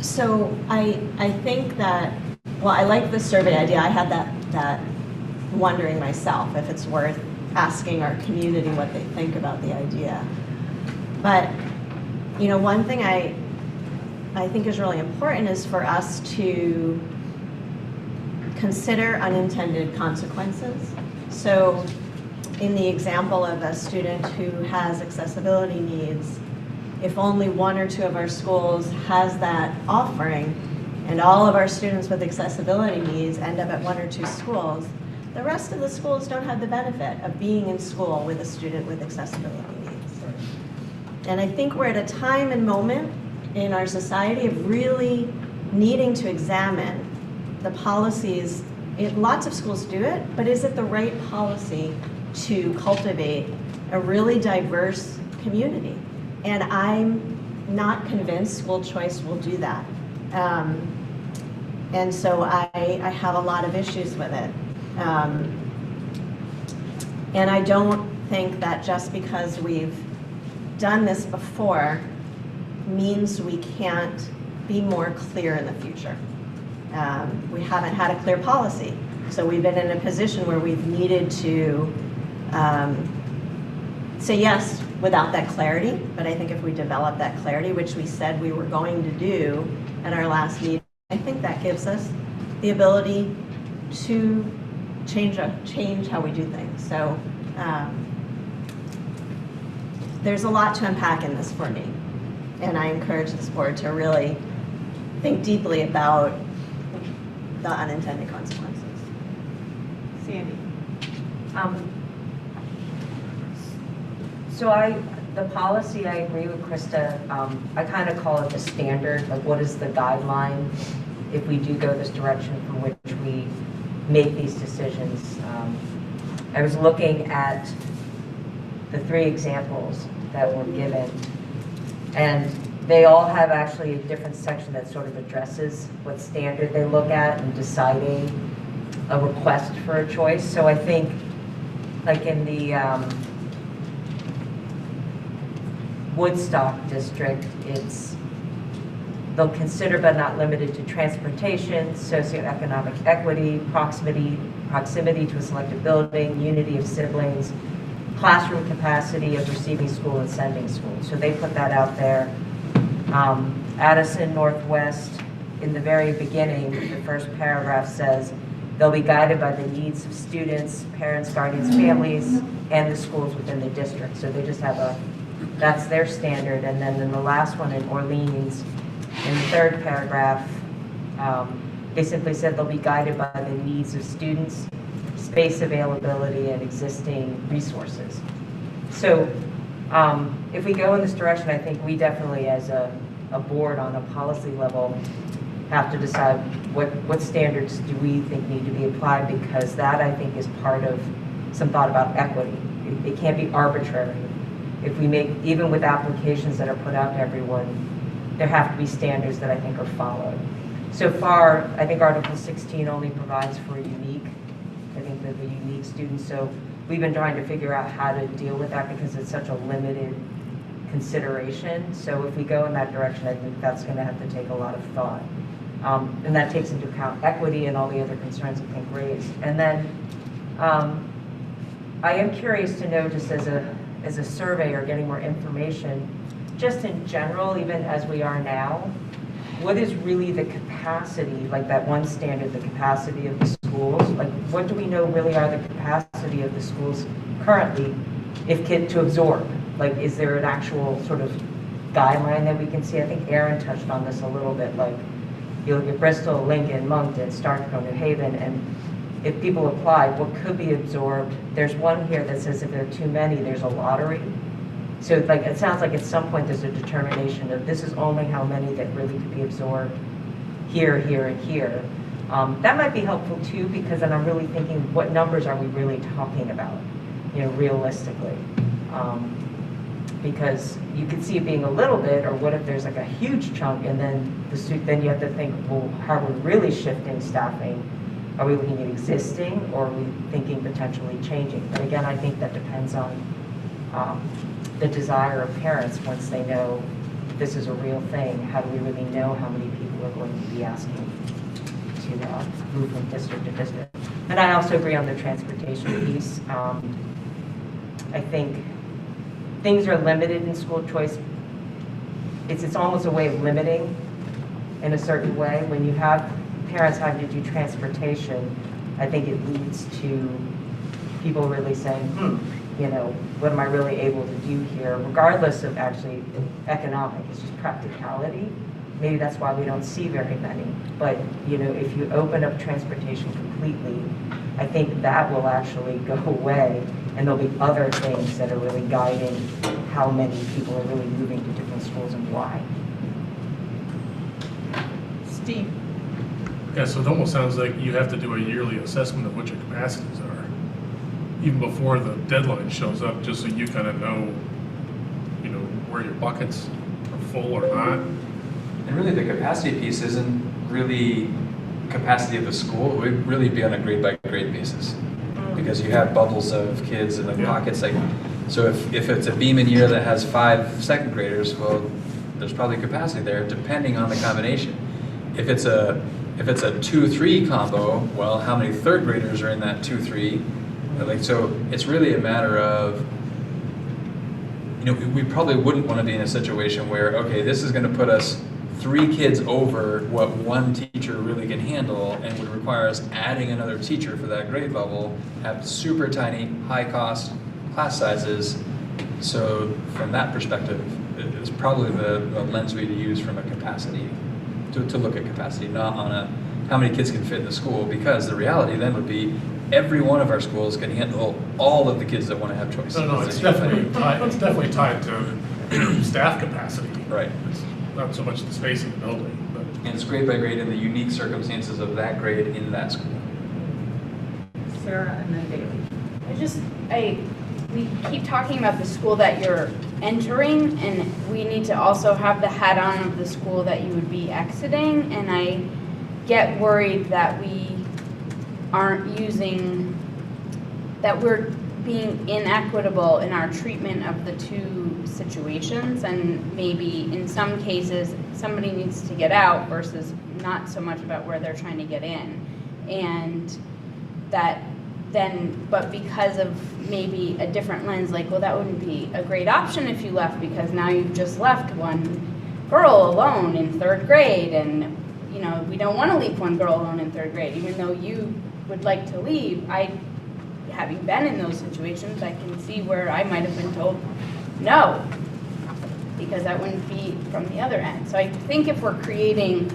So I think that, well, I like the survey idea. I had that wondering myself if it's worth asking our community what they think about the idea. But, one thing I think is really important is for us to consider unintended consequences. So in the example of a student who has accessibility needs, if only 1 or 2 of our schools has that offering, and all of our students with accessibility needs end up at 1 or 2 schools, the rest of the schools don't have the benefit of being in school with a student with accessibility needs. And I think we're at a time and moment in our society of really needing to examine the policies. Lots of schools do it, but is it the right policy to cultivate a really diverse community? And I'm not convinced school choice will do that. And so I have a lot of issues with it. And I don't think that just because we've done this before means we can't be more clear in the future. We haven't had a clear policy. So we've been in a position where we've needed to say yes without that clarity. But I think if we develop that clarity, which we said we were going to do at our last meeting, I think that gives us the ability to change how we do things. So there's a lot to unpack in this for me. And I encourage this board to really think deeply about the unintended consequences. Sandy? So the policy, I agree with Krista. I kind of call it the standard, like what is the guideline if we do go this direction from which we make these decisions. I was looking at the 3 examples that were given, and they all have actually a different section that sort of addresses what standard they look at in deciding a request for a choice. So I think, like in the Woodstock district, they'll consider but not limited to transportation, socioeconomic equity, proximity to a selected building, unity of siblings, classroom capacity of receiving school and sending school. So they put that out there. Addison Northwest, in the very beginning, the first paragraph says, they'll be guided by the needs of students, parents, guardians, families, and the schools within the district. So they just have that's their standard. And then in the last one in Orleans, in the 3rd paragraph, they simply said they'll be guided by the needs of students, space availability, and existing resources. So if we go in this direction, I think we definitely, as a board on a policy level, have to decide what standards do we think need to be applied, because that, I think, is part of some thought about equity. It can't be arbitrary. If we make, even with applications that are put out to everyone, there have to be standards that I think are followed. So far, I think Article 16 only provides for the unique students. So we've been trying to figure out how to deal with that because it's such a limited consideration. So if we go in that direction, I think that's going to have to take a lot of thought. And that takes into account equity and all the other concerns I think raised. And then I am curious to know, just as a surveyor getting more information, just in general, even as we are now, what is really the capacity, like that one standard, the capacity of the schools? Like, what do we know really are the capacity of the schools currently to absorb? Like, is there an actual sort of guideline that we can see? I think Aaron touched on this a little bit, like, you look at Bristol, Lincoln, Moncton, Starkville, New Haven, and if people apply, what could be absorbed? There's one here that says if there are too many, there's a lottery. So like, it sounds like at some point there's a determination of this is only how many that really could be absorbed here, here, and here. That might be helpful too, because then I'm really thinking, what numbers are we really talking about, realistically? Because you could see it being a little bit, or what if there's like a huge chunk, and then then you have to think, well, how are we really shifting staffing? Are we looking at existing, or are we thinking potentially changing? But again, I think that depends on the desire of parents. Once they know this is a real thing, how do we really know how many people are going to be asking to move from district to district? And I also agree on the transportation piece. I think things are limited in school choice. It's almost a way of limiting in a certain way. When you have parents having to do transportation, I think it leads to people really saying, what am I really able to do here, regardless of actually economic, it's just practicality. Maybe that's why we don't see very many. But, if you open up transportation completely, I think that will actually go away, and there'll be other things that are really guiding how many people are really moving to different schools and why. Steve? Yeah, so it almost sounds like you have to do a yearly assessment of what your capacities are, even before the deadline shows up, just so you kind of know, where your buckets are full or not. And really, the capacity piece isn't really capacity of the school. It would really be on a grade by grade basis. Because you have bubbles of kids in the pockets. Like, so if it's a Beeman year that has 5 second graders, well, there's probably capacity there depending on the combination. If it's a 2-3 combo, well, how many third graders are in that 2-3? Like, so it's really a matter of, you know, we probably wouldn't want to be in a situation where, okay, this is going to put us 3 kids over what one teacher really can handle and would require us adding another teacher for that grade level, have super tiny, high cost class sizes. So from that perspective, it's probably the lens we to use from a capacity, to look at capacity, not on a how many kids can fit in the school, because the reality then would be every one of our schools can handle all of the kids that want to have choice. No, it's definitely tied to staff capacity. Right. It's not so much the space in the building, but. And it's grade by grade in the unique circumstances of that grade in that school. Sarah and then Bailey. We keep talking about the school that you're entering, and we need to also have the hat on of the school that you would be exiting, and I get worried that we aren't using, that we're being inequitable in our treatment of the two situations, and maybe in some cases somebody needs to get out versus not so much about where they're trying to get in. And that then, but because of maybe a different lens, like, well, that wouldn't be a great option if you left, because now you've just left one girl alone in 3rd grade, and you know, we don't want to leave one girl alone in 3rd grade, even though you would like to leave. Having been in those situations, I can see where I might have been told no, because that wouldn't be from the other end. So I think if we're creating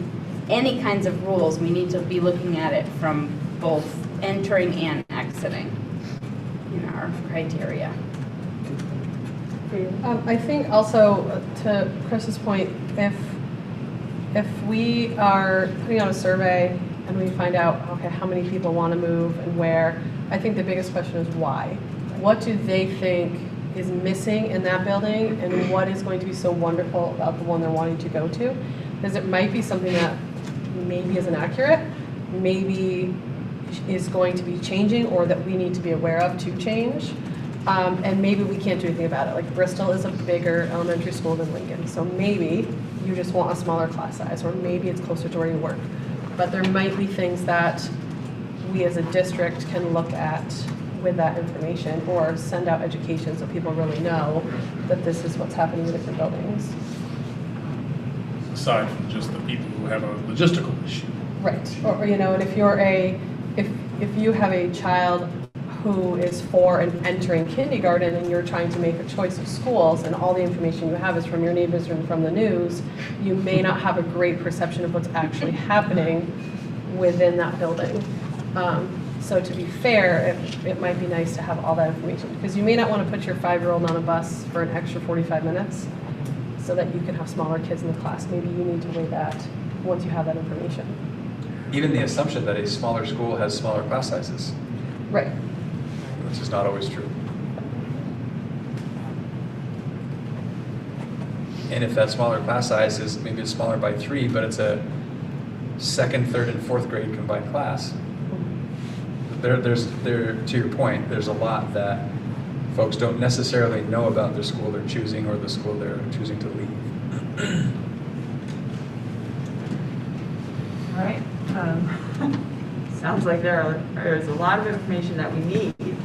any kinds of rules, we need to be looking at it from both entering and exiting in our criteria. I think also, to Chris's point, if we are putting out a survey and we find out, okay, how many people want to move and where, I think the biggest question is why. What do they think is missing in that building, and what is going to be so wonderful about the one they're wanting to go to? Because it might be something that maybe isn't accurate, maybe is going to be changing, or that we need to be aware of to change. And maybe we can't do anything about it. Like, Bristol is a bigger elementary school than Lincoln, so maybe you just want a smaller class size, or maybe it's closer to where you work. But there might be things that we as a district can look at with that information, or send out education so people really know that this is what's happening in different buildings. Aside from just the people who have a logistical issue. Right, or you know, and if you're if you have a child who is 4 and entering kindergarten, and you're trying to make a choice of schools, and all the information you have is from your neighbors and from the news, you may not have a great perception of what's actually happening within that building. So to be fair, it might be nice to have all that information, because you may not want to put your 5-year-old on a bus for an extra 45 minutes so that you can have smaller kids in the class. Maybe you need to weigh that once you have that information. Even the assumption that a smaller school has smaller class sizes. Right. Which is not always true. And if that smaller class size is, maybe it's smaller by 3, but it's a 2nd, 3rd, and 4th grade combined class. To your point, there's a lot that folks don't necessarily know about the school they're choosing, or the school they're choosing to leave. All right. Sounds like there's a lot of information that we need to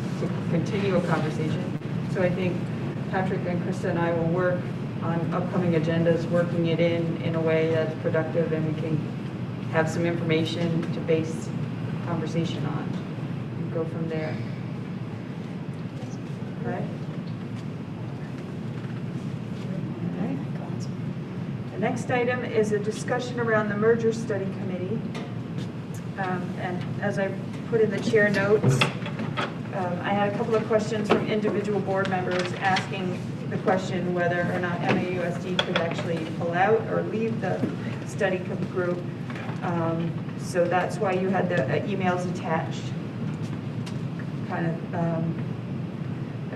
continue a conversation. So I think Patrick and Krista and I will work on upcoming agendas, working it in a way that's productive, and we can have some information to base conversation on and go from there. Okay? All right. The next item is a discussion around the merger study committee. And as I put in the chair notes, I had a couple of questions from individual board members asking the question whether or not MAUSD could actually pull out or leave the study group. So that's why you had the emails attached. And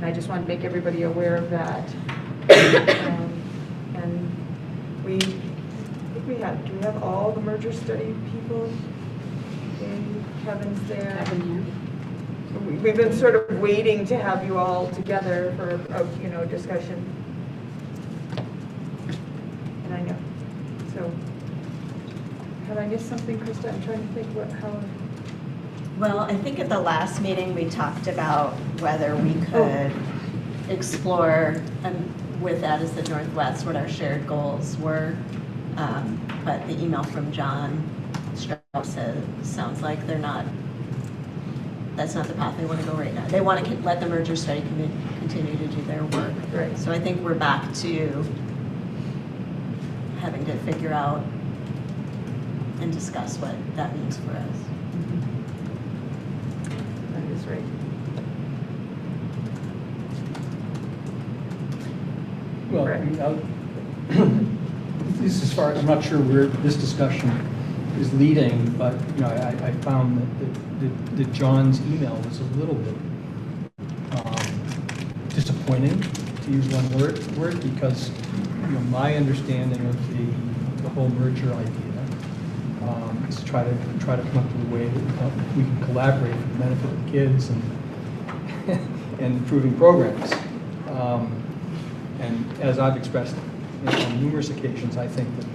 I just want to make everybody aware of that. And we, I think we have, do we have all the merger study people? And Kevin's there. So we've been sort of waiting to have you all together for a, discussion. And I know, so, have I missed something, Krista? I'm trying to think how. Well, I think at the last meeting, we talked about whether we could explore, and with that as the Northwest, what our shared goals were. But the email from John Strauss sounds like that's not the path they want to go right now. They want to let the merger study continue to do their work. Right. So I think we're back to having to figure out and discuss what that means for us. That is right. Well, I mean, this is far, I'm not sure where this discussion is leading, but, I found that John's email was a little bit disappointing, to use one word, because, my understanding of the whole merger idea is to try to come up with a way that we can collaborate for the benefit of the kids and improving programs. And as I've expressed on numerous occasions, I think that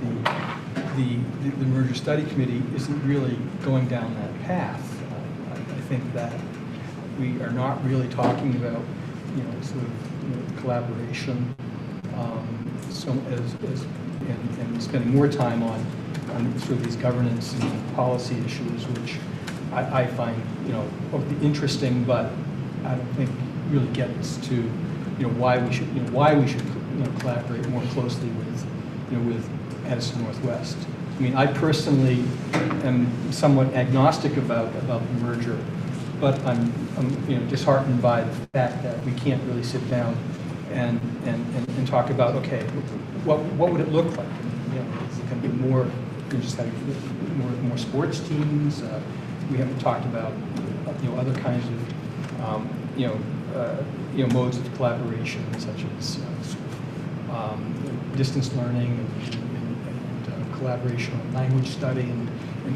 the merger study committee isn't really going down that path. I think that we are not really talking about, sort of collaboration, and spending more time on sort of these governance and policy issues, which I find, interesting, but I don't think really gets to, why we should collaborate more closely with Edison Northwest. I mean, I personally am somewhat agnostic about the merger, but I'm disheartened by the fact that we can't really sit down and talk about, okay, what would it look like? Is it going to be more, just having more sports teams? We haven't talked about other kinds of modes of collaboration, such as distance learning and collaboration on language study and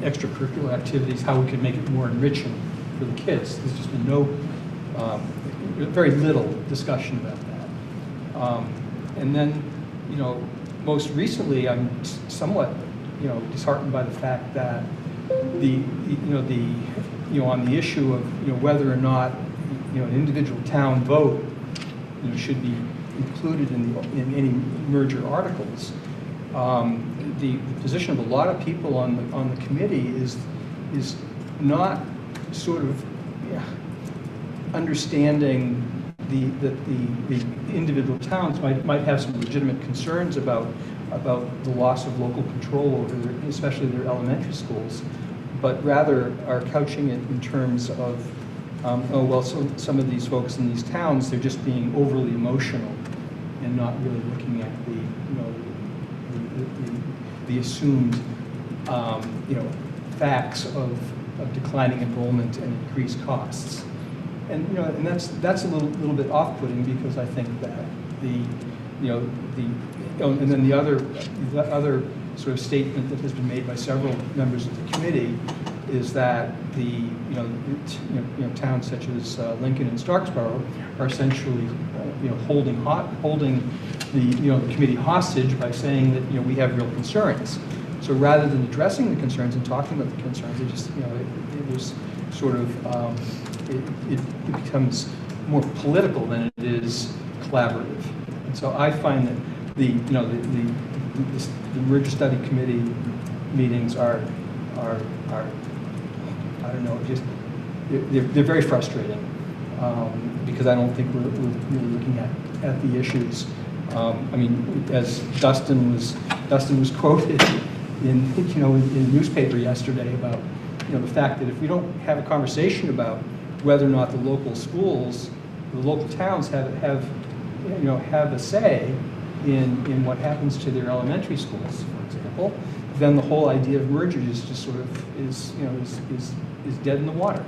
extracurricular activities, how we could make it more enriching for the kids. There's just been very little discussion about that. And then, most recently, I'm somewhat, disheartened by the fact that on the issue of, whether or not, an individual town vote, should be included in any merger articles. The position of a lot of people on the committee is not sort of understanding that the individual towns might have some legitimate concerns about the loss of local control over especially their elementary schools, but rather are couching it in terms of some of these folks in these towns, they're just being overly emotional and not really looking at the assumed facts of declining enrollment and increased costs. And that's a little bit off-putting, because I think that and then the other sort of statement that has been made by several members of the committee is that the towns such as Lincoln and Starksboro are essentially holding the committee hostage by saying that we have real concerns. So rather than addressing the concerns and talking about the concerns, it just it was sort of it becomes more political than it is collaborative. And so I find that the merger study committee meetings are I don't know, just they're very frustrating, because I don't think we're really looking at the issues. I mean, as Dustin was quoted in a newspaper yesterday about the fact that if we don't have a conversation about whether or not the local schools, the local towns have a say in what happens to their elementary schools, for example, then the whole idea of merger is just sort of is dead in the water.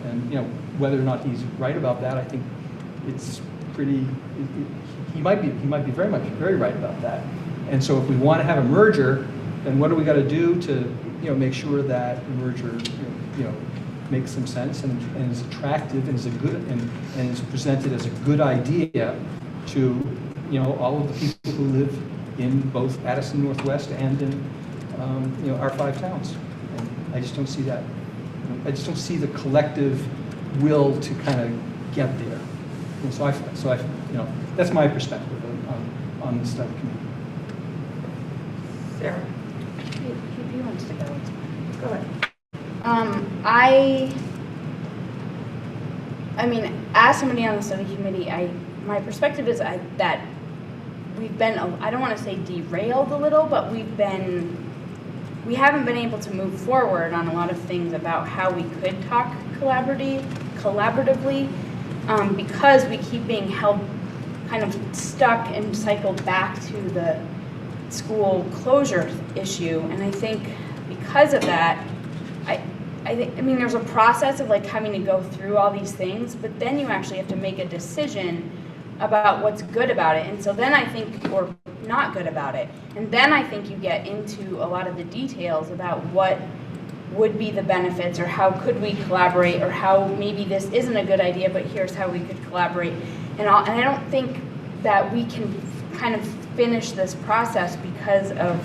And whether or not he's right about that, I think it's pretty. He might be very right about that. And so if we want to have a merger, then what do we got to do to, make sure that the merger, makes some sense and is attractive and is a good and is presented as a good idea to, all of the people who live in both Addison Northwest and in, our 5 towns. And I just don't see that. I just don't see the collective will to kind of get there. And so I, that's my perspective on the study committee. Sarah? He wants to go. Go ahead. I mean, as somebody on the study committee, my perspective is that we've been, I don't want to say derailed a little, but we haven't been able to move forward on a lot of things about how we could talk collaboratively, because we keep being held kind of stuck and cycled back to the school closure issue. And I think because of that, I mean, there's a process of like having to go through all these things, but then you actually have to make a decision about what's good about it. And so then I think, or not good about it. And then I think you get into a lot of the details about what would be the benefits, or how could we collaborate, or how maybe this isn't a good idea, but here's how we could collaborate. And I don't think that we can kind of finish this process because of,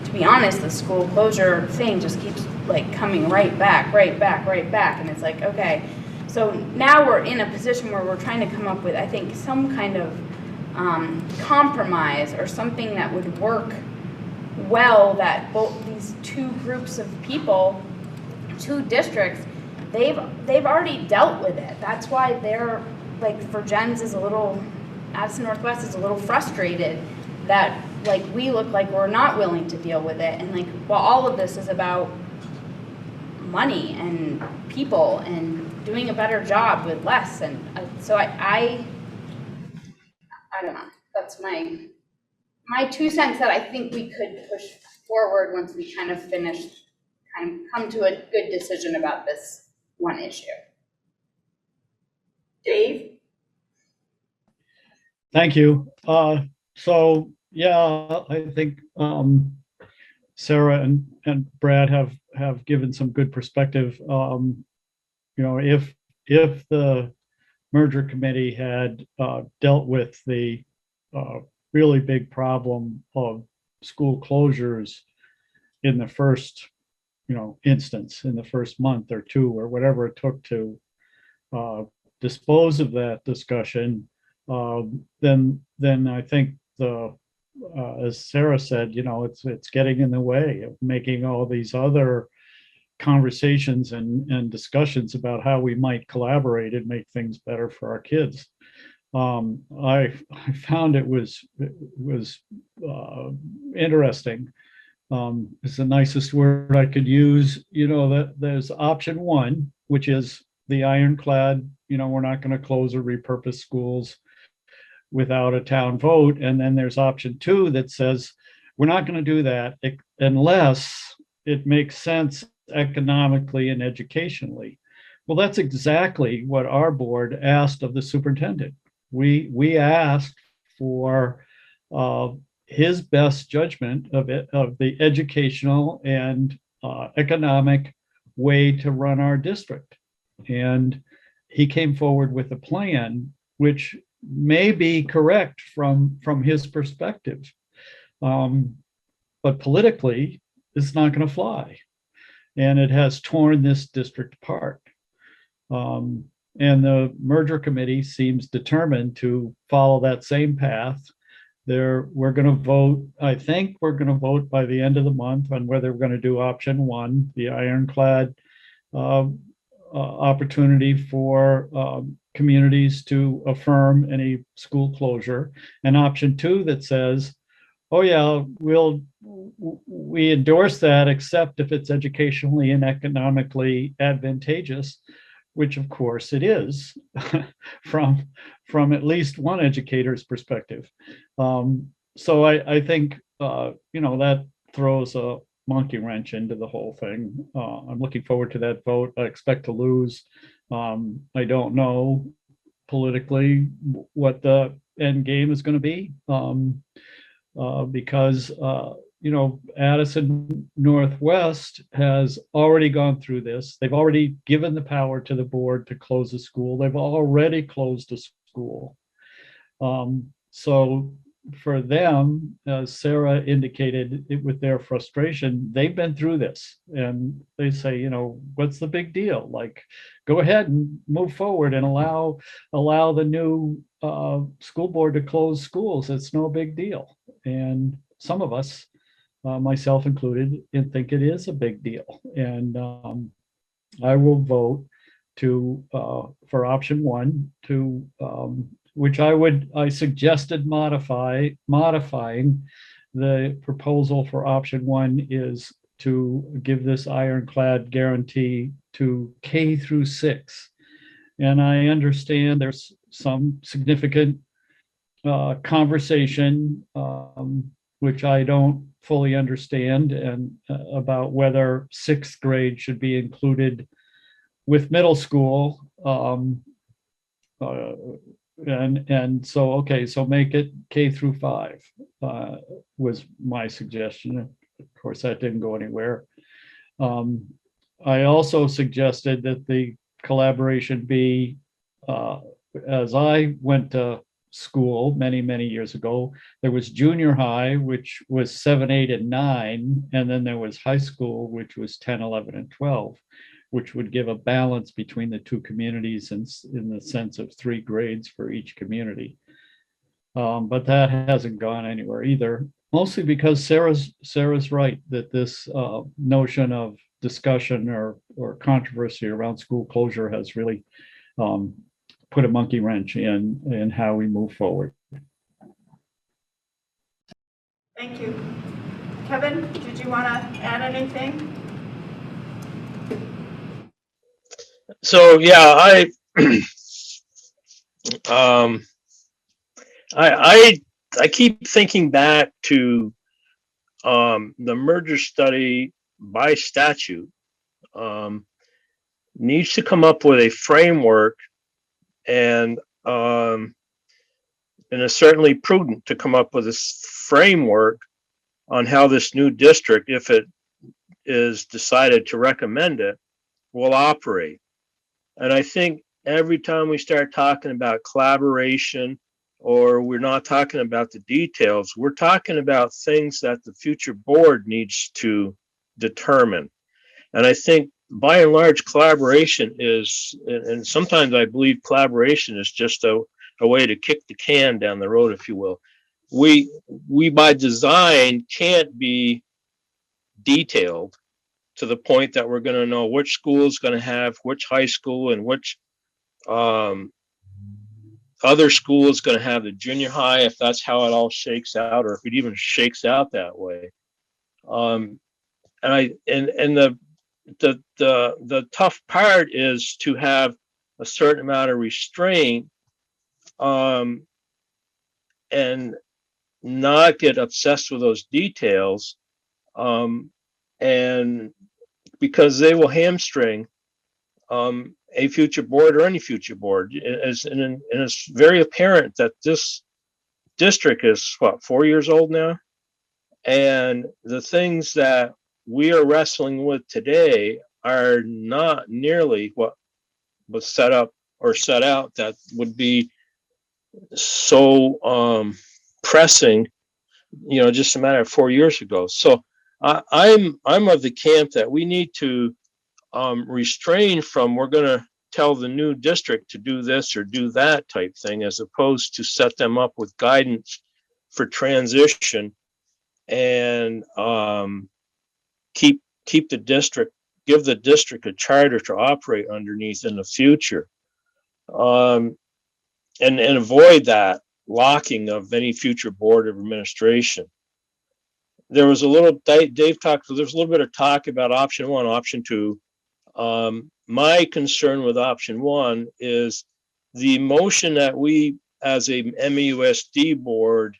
to be honest, the school closure thing just keeps like coming right back. And it's like, okay, so now we're in a position where we're trying to come up with, I think, some kind of compromise or something that would work well, that both these 2 groups of people, 2 districts, they've already dealt with it. That's why they're like, for Jens is a little, Addison Northwest is a little frustrated that like we look like we're not willing to deal with it. And like, well, all of this is about money and people and doing a better job with less. And so I don't know. That's my 2 cents that I think we could push forward once we kind of come to a good decision about this one issue. Dave? Thank you. So yeah, I think Sarah and Brad have given some good perspective. If the merger committee had dealt with the really big problem of school closures in the first, instance, in the first month or 2 or whatever it took to dispose of that discussion, then I think as Sarah said, it's getting in the way of making all these other conversations and discussions about how we might collaborate and make things better for our kids. I found it was interesting. It's the nicest word I could use. That there's option 1, which is the ironclad. We're not going to close or repurpose schools without a town vote. And then there's option 2 that says we're not going to do that unless it makes sense economically and educationally. Well, that's exactly what our board asked of the superintendent. We asked for his best judgment of the educational and economic way to run our district. And he came forward with a plan which may be correct from his perspective. But politically, it's not going to fly. And it has torn this district apart. And the merger committee seems determined to follow that same path. We're going to vote, I think we're going to vote by the end of the month on whether we're going to do option 1, the ironclad opportunity for communities to affirm any school closure, and option 2 that says, oh yeah, we endorse that except if it's educationally and economically advantageous, which of course it is from at least one educator's perspective. So I think that throws a monkey wrench into the whole thing. I'm looking forward to that vote. I expect to lose. I don't know politically what the end game is going to be. because Addison Northwest has already gone through this. They've already given the power to the board to close a school. They've already closed a school. So for them, as Sarah indicated with their frustration, they've been through this and they say, what's the big deal? Like, go ahead and move forward and allow the new school board to close schools. It's no big deal. And some of us, myself included, and think it is a big deal. And I will vote for option one to which I suggested modifying the proposal for option one is to give this ironclad guarantee to K through 6. And I understand there's some significant conversation, which I don't fully understand, and about whether 6th grade should be included with middle school. And so, okay, so make it K through 5 was my suggestion. Of course, that didn't go anywhere. I also suggested that the collaboration be, as I went to school many, many years ago, there was junior high, which was 7, 8, and 9, and then there was high school, which was 10, 11, and 12, which would give a balance between the two communities in the sense of 3 grades for each community. But that hasn't gone anywhere either, mostly because Sarah's right that this notion of discussion or controversy around school closure has really put a monkey wrench in how we move forward. Thank you. Kevin, did you want to add anything? So yeah, I keep thinking back to the merger study by statute needs to come up with a framework, and it's certainly prudent to come up with this framework on how this new district, if it is decided to recommend it, will operate. And I think every time we start talking about collaboration, or we're not talking about the details, we're talking about things that the future board needs to determine. And I think by and large, collaboration is, and sometimes I believe collaboration is just a way to kick the can down the road, if you will. We by design can't be detailed to the point that we're going to know which school is going to have which high school and which other school is going to have the junior high, if that's how it all shakes out, or if it even shakes out that way. And the tough part is to have a certain amount of restraint and not get obsessed with those details, and because they will hamstring a future board or any future board. And it's very apparent that this district is, 4 years old now? And the things that we are wrestling with today are not nearly what was set up or set out that would be so pressing, just a matter of 4 years ago. So I'm of the camp that we need to restrain from, we're going to tell the new district to do this or do that type thing, as opposed to set them up with guidance for transition and keep the district, give the district a charter to operate underneath in the future, and avoid that locking of any future board of administration. There was a little, Dave talked, there's a little bit of talk about option one, option two. My concern with option one is the motion that we as a MAUSD board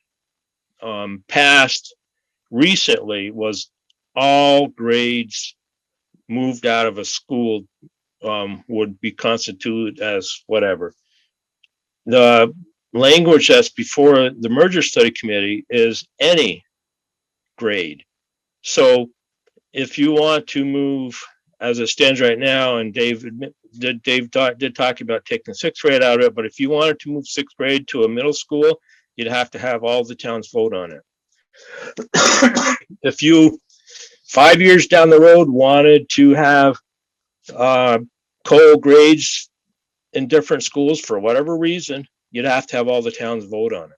passed recently was all grades moved out of a school would be constituted as whatever. language that's before the merger study committee is any grade. So if you want to move as it stands right now, and Dave did talk about taking sixth grade out of it, but if you wanted to move sixth grade to a middle school, you'd have to have all the towns vote on it. If you 5 years down the road wanted to have co-grades in different schools for whatever reason, you'd have to have all the towns vote on it.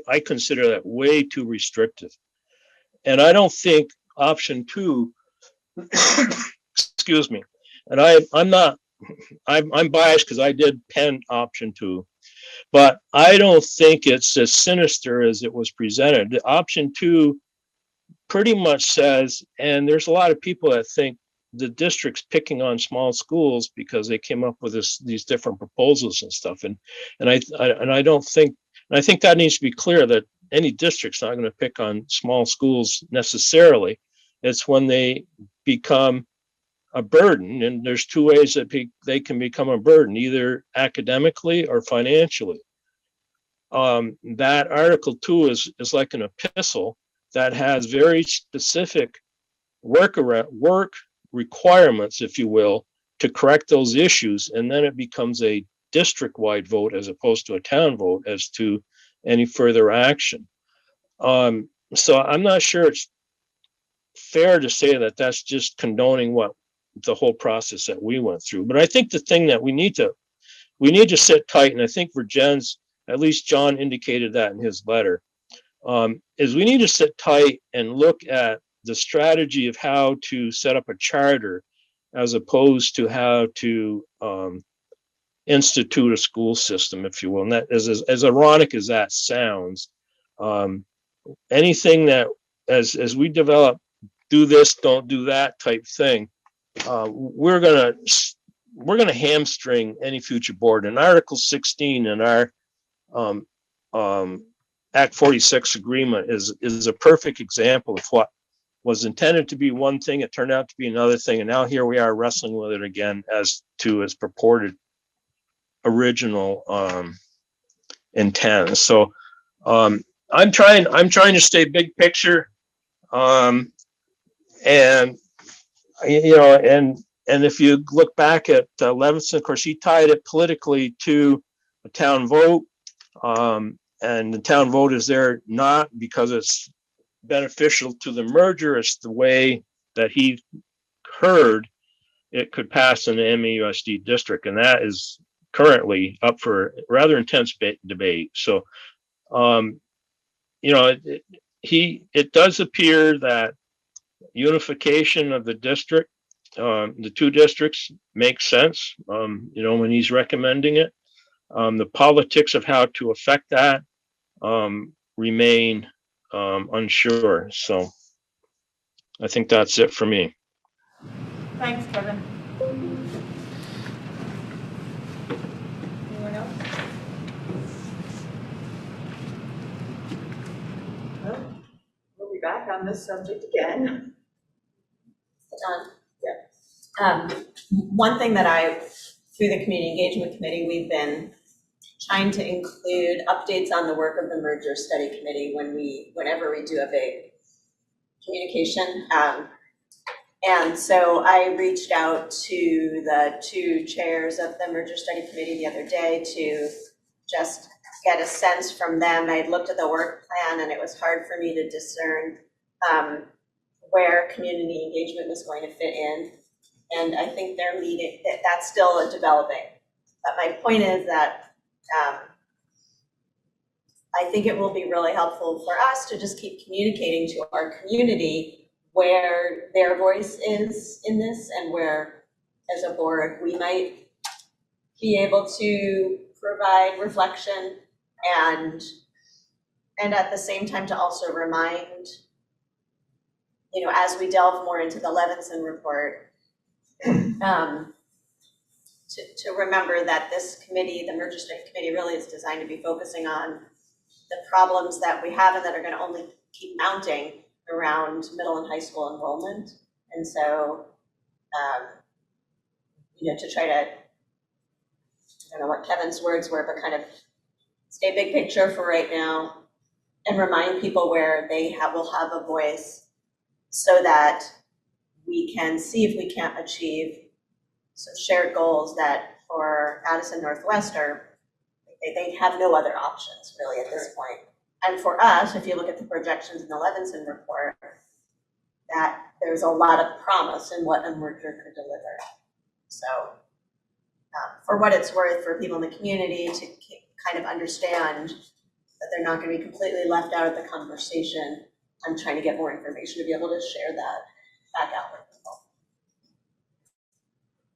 I consider that way too restrictive. And I don't think option 2, excuse me, and I'm biased because I did pen option 2, but I don't think it's as sinister as it was presented. The option 2 pretty much says, and there's a lot of people that think the district's picking on small schools because they came up with these different proposals and stuff. And I don't think, and I think that needs to be clear that any district's not going to pick on small schools necessarily. It's when they become a burden, and there's 2 ways that they can become a burden, either academically or financially. That Article 2 is like an epistle that has very specific work requirements, if you will, to correct those issues, and then it becomes a district-wide vote as opposed to a town vote as to any further action. So I'm not sure it's fair to say that that's just condoning what the whole process that we went through. But I think the thing that we need to sit tight, and I think Virgin's, at least John indicated that in his letter, is we need to sit tight and look at the strategy of how to set up a charter as opposed to how to institute a school system, if you will. And that is as ironic as that sounds. Anything that as we develop, do this, don't do that type thing, we're gonna hamstring any future board. And Article 16 in our Act 46 agreement is a perfect example of what was intended to be one thing, it turned out to be another thing, and now here we are wrestling with it again as to its purported original intent. So I'm trying to stay big picture, and you know, and if you look back at Levinson, of course, he tied it politically to a town vote, and the town vote is there not because it's beneficial to the merger, it's the way that he heard it could pass in the MAUSD district, and that is currently up for rather intense debate. So, you know, it does appear that unification of the district, the 2 districts, makes sense, you know, when he's recommending it. The politics of how to affect that remain unsure. So I think that's it for me. Thanks, Kevin. Anyone else? Well, we'll be back on this subject again. Done. Yeah. One thing that through the Community Engagement Committee, we've been trying to include updates on the work of the Merger Study Committee whenever we do a big communication. And so I reached out to the 2 chairs of the Merger Study Committee the other day to just get a sense from them. I had looked at the work plan and it was hard for me to discern where community engagement was going to fit in. And I think they're leading, that's still developing. But my point is that I think it will be really helpful for us to just keep communicating to our community where their voice is in this and where, as a board, we might be able to provide reflection and at the same time to also remind, you know, as we delve more into the Levinson report, to remember that this committee, the Merger Study Committee, really is designed to be focusing on the problems that we have and that are going to only keep mounting around middle and high school enrollment. And so, you know, to try to, I don't know what Kevin's words were, but kind of stay big picture for right now and remind people where they will have a voice so that we can see if we can't achieve some shared goals that for Addison Northwest they have no other options really at this point. And for us, if you look at the projections in the Levinson report, that there's a lot of promise in what a merger could deliver. So for what it's worth for people in the community to kind of understand that they're not going to be completely left out of the conversation, I'm trying to get more information to be able to share that back out with people.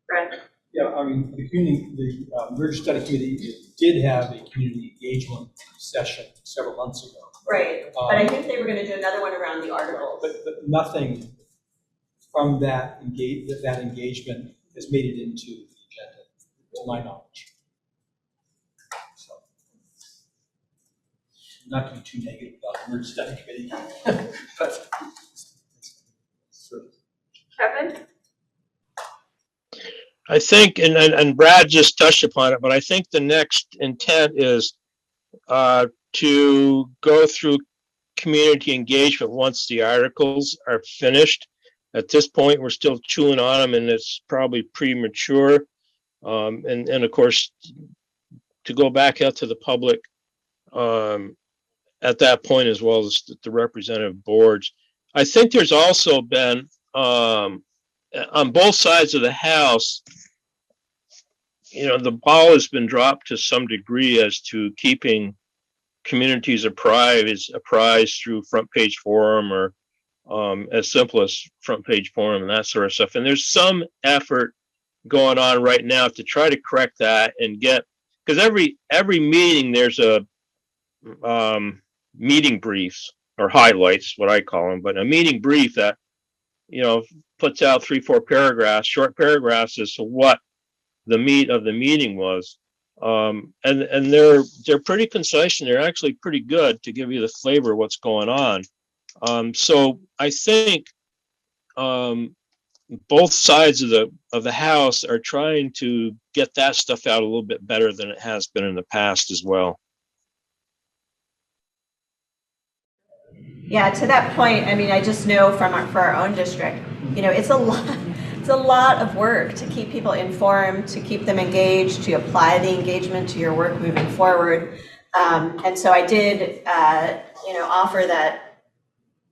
Brent? Yeah, I mean, the merger study committee did have a community engagement session several months ago. Right, but I think they were going to do another one around the articles. But nothing from that engagement has made it into the agenda, to my knowledge. So, not to be too negative about the merger study committee, but. Kevin? I think, and Brad just touched upon it, but I think the next intent is to go through community engagement once the articles are finished. At this point, we're still chewing on them, and it's probably premature. And of course, to go back out to the public at that point, as well as the representative boards. I think there's also been on both sides of the house, you know, the ball has been dropped to some degree as to keeping communities apprised through front page forum or as simple as front page forum and that sort of stuff. And there's some effort going on right now to try to correct that and get, because every meeting there's a meeting briefs or highlights, what I call them, but a meeting brief that, you know, puts out 3-4 paragraphs, short paragraphs as to what the meat of the meeting was. And they're pretty concise, and they're actually pretty good to give you the flavor of what's going on. So I think both sides of the house are trying to get that stuff out a little bit better than it has been in the past as well. Yeah, to that point, I mean, I just know for our own district, you know, it's a lot of work to keep people informed, to keep them engaged, to apply the engagement to your work moving forward. And so I did, you know, offer that,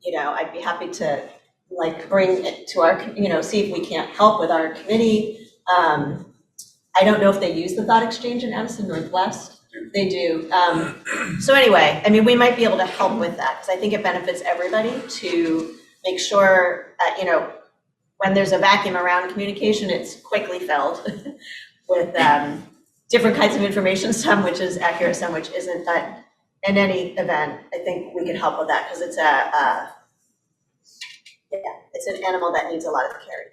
you know, I'd be happy to like bring it to our, you know, see if we can't help with our committee. I don't know if they use the thought exchange in Addison Northwest. They do. So anyway, I mean, we might be able to help with that because I think it benefits everybody to make sure that, you know, when there's a vacuum around communication, it's quickly filled with different kinds of information, some which is accurate, some which isn't. But in any event, I think we can help with that because it's it's an animal that needs a lot of care.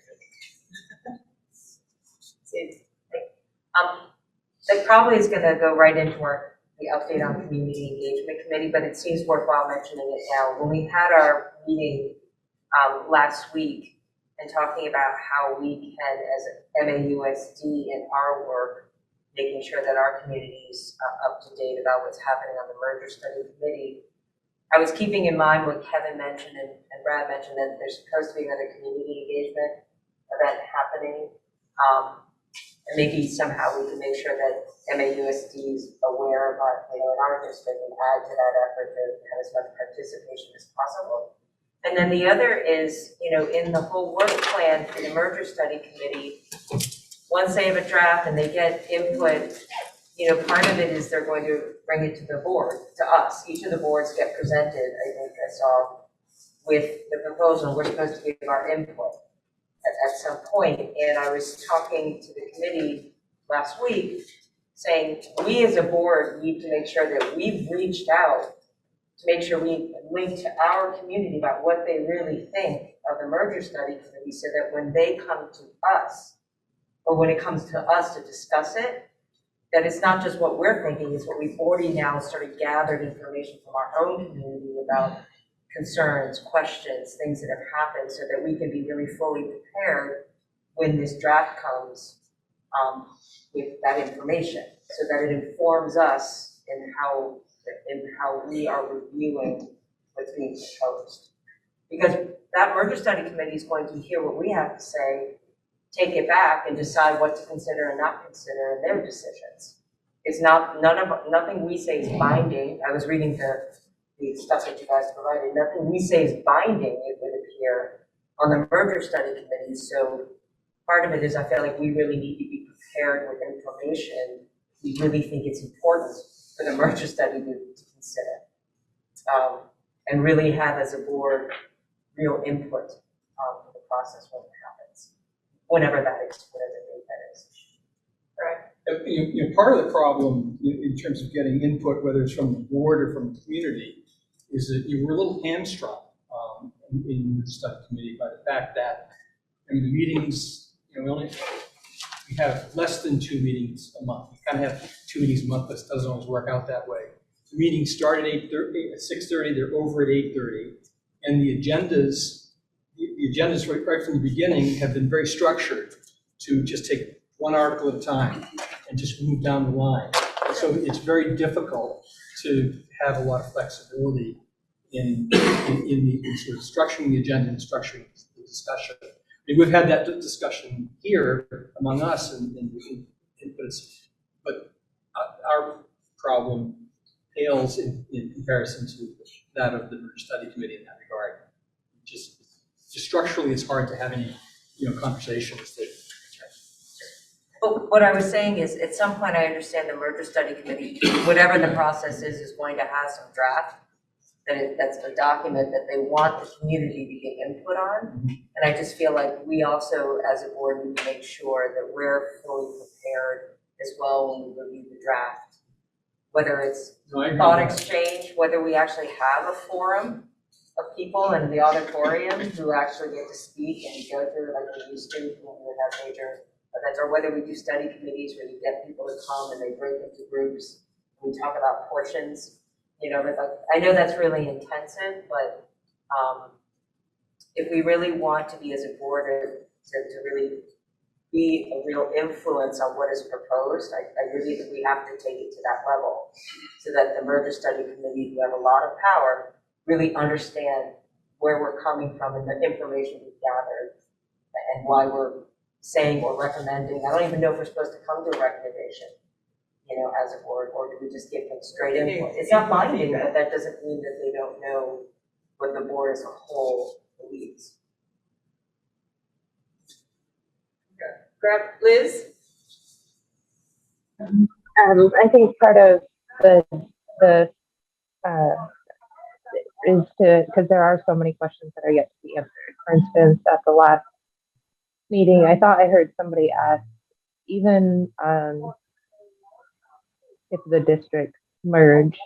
It probably is going to go right into the update on community engagement committee, but it seems worthwhile mentioning it now. When we had our meeting last week and talking about how we can, as MAUSD in our work, making sure that our community is up to date about what's happening on the merger study committee, I was keeping in mind what Kevin mentioned and Brad mentioned that there's supposed to be another community engagement event happening. And maybe somehow we can make sure that MAUSD is aware of our, you know, in our district and add to that effort to have as much participation as possible. And then the other is, you know, in the whole work plan for the merger study committee, once they have a draft and they get input, you know, part of it is they're going to bring it to the board, to us. Each of the boards get presented, I think I saw, with the proposal. We're supposed to give our input at some point. And I was talking to the committee last week saying, we as a board need to make sure that we've reached out to make sure we link to our community about what they really think of the merger study committee so that when they come to us, or when it comes to us to discuss it, that it's not just what we're thinking, it's what we've already now started gathered information from our own community about concerns, questions, things that have happened so that we can be really fully prepared when this draft comes with that information so that it informs us in how we are reviewing what's being proposed. Because that merger study committee is going to hear what we have to say, take it back and decide what to consider and not consider in their decisions. It's nothing we say is binding. I was reading the stuff that you guys provided. Nothing we say is binding, it would appear, on the merger study committee. So part of it is I feel like we really need to be prepared with information we really think it's important for the merger study to consider. And really have as a board real input for the process when it happens, whenever that is, whatever date that is. Right. Part of the problem in terms of getting input, whether it's from the board or from the community, is that you were a little hamstrung in the study committee by the fact that, I mean, the meetings, we have less than 2 meetings a month. We kind of have 2 meetings a month, but it doesn't always work out that way. The meetings start at 6:30, they're over at 8:30, and the agendas right from the beginning have been very structured to just take one article at a time and just move down the line. So it's very difficult to have a lot of flexibility in sort of structuring the agenda and structuring the discussion. I mean, we've had that discussion here among us, but our problem pales in comparison to that of the merger study committee in that regard. Just structurally, it's hard to have any conversations that. But what I was saying is, at some point, I understand the merger study committee, whatever the process is going to have some draft. That's a document that they want the community to get input on. And I just feel like we also, as a board, need to make sure that we're fully prepared as well when we review the draft. Whether it's thought exchange, whether we actually have a forum of people in the auditorium who actually get to speak and go through it like we used to when we would have major events, or whether we do study committees where you get people to come and they break into groups. We talk about portions. But like, I know that's really intensive, but if we really want to be as a board to really be a real influence on what is proposed, I really think we have to take it to that level so that the merger study committee, who have a lot of power, really understand where we're coming from and the information we've gathered and why we're saying or recommending. I don't even know if we're supposed to come to a recommendation, as a board, or do we just give them straight input? It's not binding, but that doesn't mean that they don't know what the board as a whole believes. Grab Liz? I think part of the is because there are so many questions that are yet to be answered. For instance, at the last meeting, I thought I heard somebody ask, even if the districts merged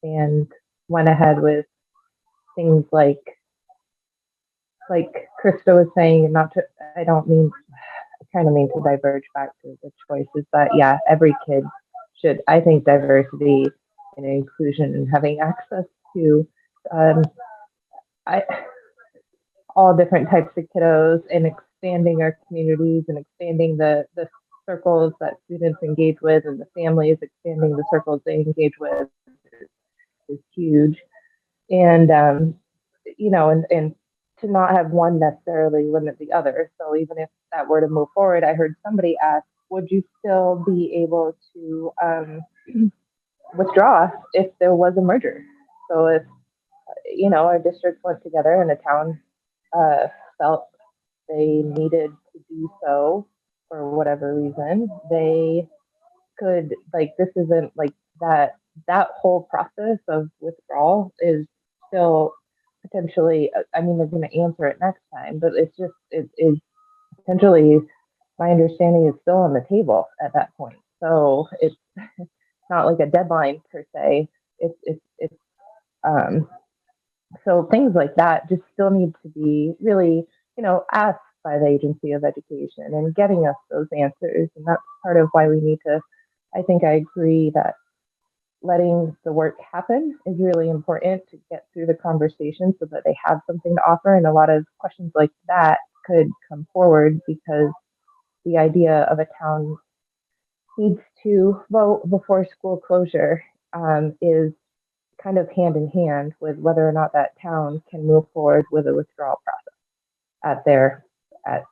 and went ahead with things like Krista was saying, I kind of mean to diverge back to the choices, but yeah, every kid should, I think diversity and inclusion and having access to all different types of kiddos and expanding our communities and expanding the circles that students engage with and the families expanding the circles they engage with is huge. And, and to not have one necessarily limit the other. So even if that were to move forward, I heard somebody ask, would you still be able to withdraw if there was a merger? So if, our districts went together and the town felt they needed to do so for whatever reason, they could, this isn't like that whole process of withdrawal is still potentially, they're going to answer it next time, but it is potentially, my understanding is still on the table at that point. So it's not like a deadline per se. So things like that just still need to be really, asked by the Agency of Education and getting us those answers. And that's part of why we need to, I think I agree that letting the work happen is really important to get through the conversation so that they have something to offer. And a lot of questions like that could come forward because the idea of a town needs to vote before school closure is kind of hand in hand with whether or not that town can move forward with a withdrawal process at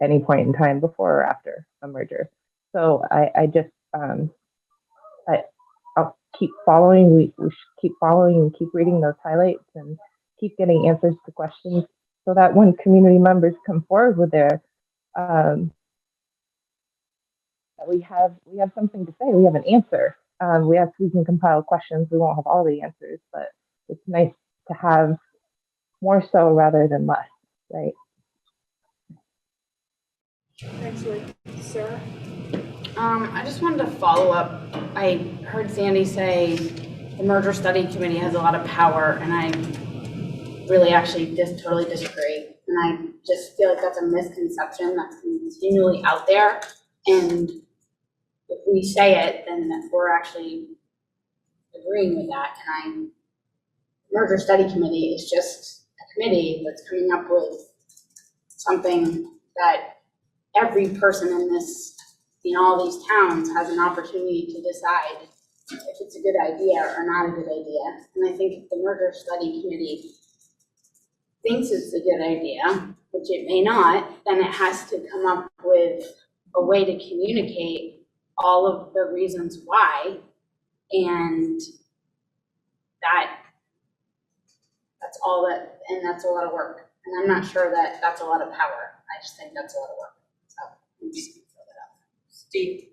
any point in time before or after a merger. So I'll keep following. We should keep following and keep reading those highlights and keep getting answers to questions so that when community members come forward with their that we have something to say. We have an answer. We can compile questions. We won't have all the answers, but it's nice to have more so rather than less, right? Thanks, Lee. Sarah? I just wanted to follow up. I heard Sandy say the merger study committee has a lot of power, and I really actually just totally disagree. And I just feel like that's a misconception that's continually out there. And if we say it, then we're actually agreeing with that. And merger study committee is just a committee that's coming up with something that every person in all these towns has an opportunity to decide if it's a good idea or not a good idea. And I think if the merger study committee thinks it's a good idea, which it may not, then it has to come up with a way to communicate all of the reasons why, and that's all that, and that's a lot of work. And I'm not sure that that's a lot of power. I just think that's a lot of work. So I'm just gonna throw that out there. Steve?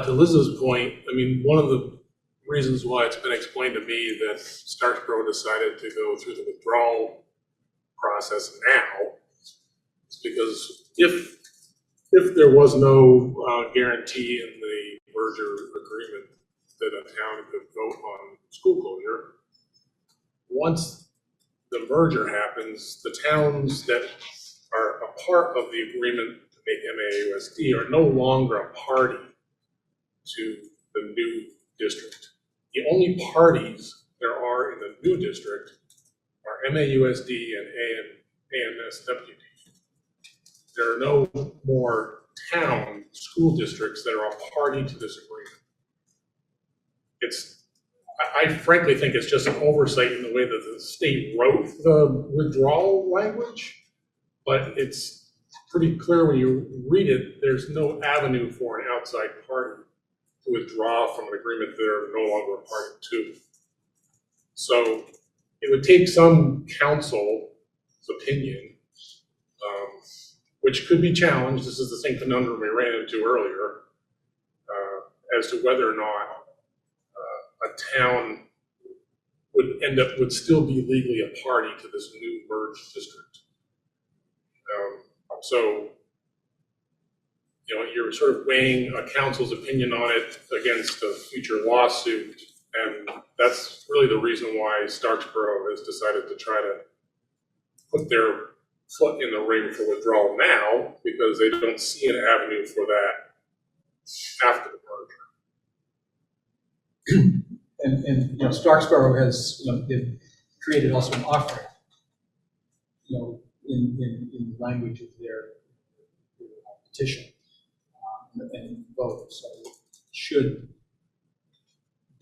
To Liz's point, I mean, one of the reasons why it's been explained to me that Starksboro decided to go through the withdrawal process now is because if there was no guarantee in the merger agreement that a town could vote on school closure, once the merger happens, the towns that are a part of the agreement to make MAUSD are no longer a party to the new district. The only parties there are in the new district are MAUSD and AMSWD. There are no more town school districts that are a party to this agreement. I frankly think it's just an oversight in the way that the state wrote the withdrawal language, but it's pretty clear when you read it, there's no avenue for an outside party to withdraw from an agreement they're no longer a party to. So it would take some council's opinion, which could be challenged. This is the same conundrum we ran into earlier, as to whether or not a town would still be legally a party to this new merged district. So, you know, you're sort of weighing a council's opinion on it against a future lawsuit, and that's really the reason why Starksboro has decided to try to put their foot in the ring for withdrawal now, because they don't see an avenue for that after the merger. And you know, Starksboro has, you know, they've created also an offering, you know, in the language of their petition and vote. So should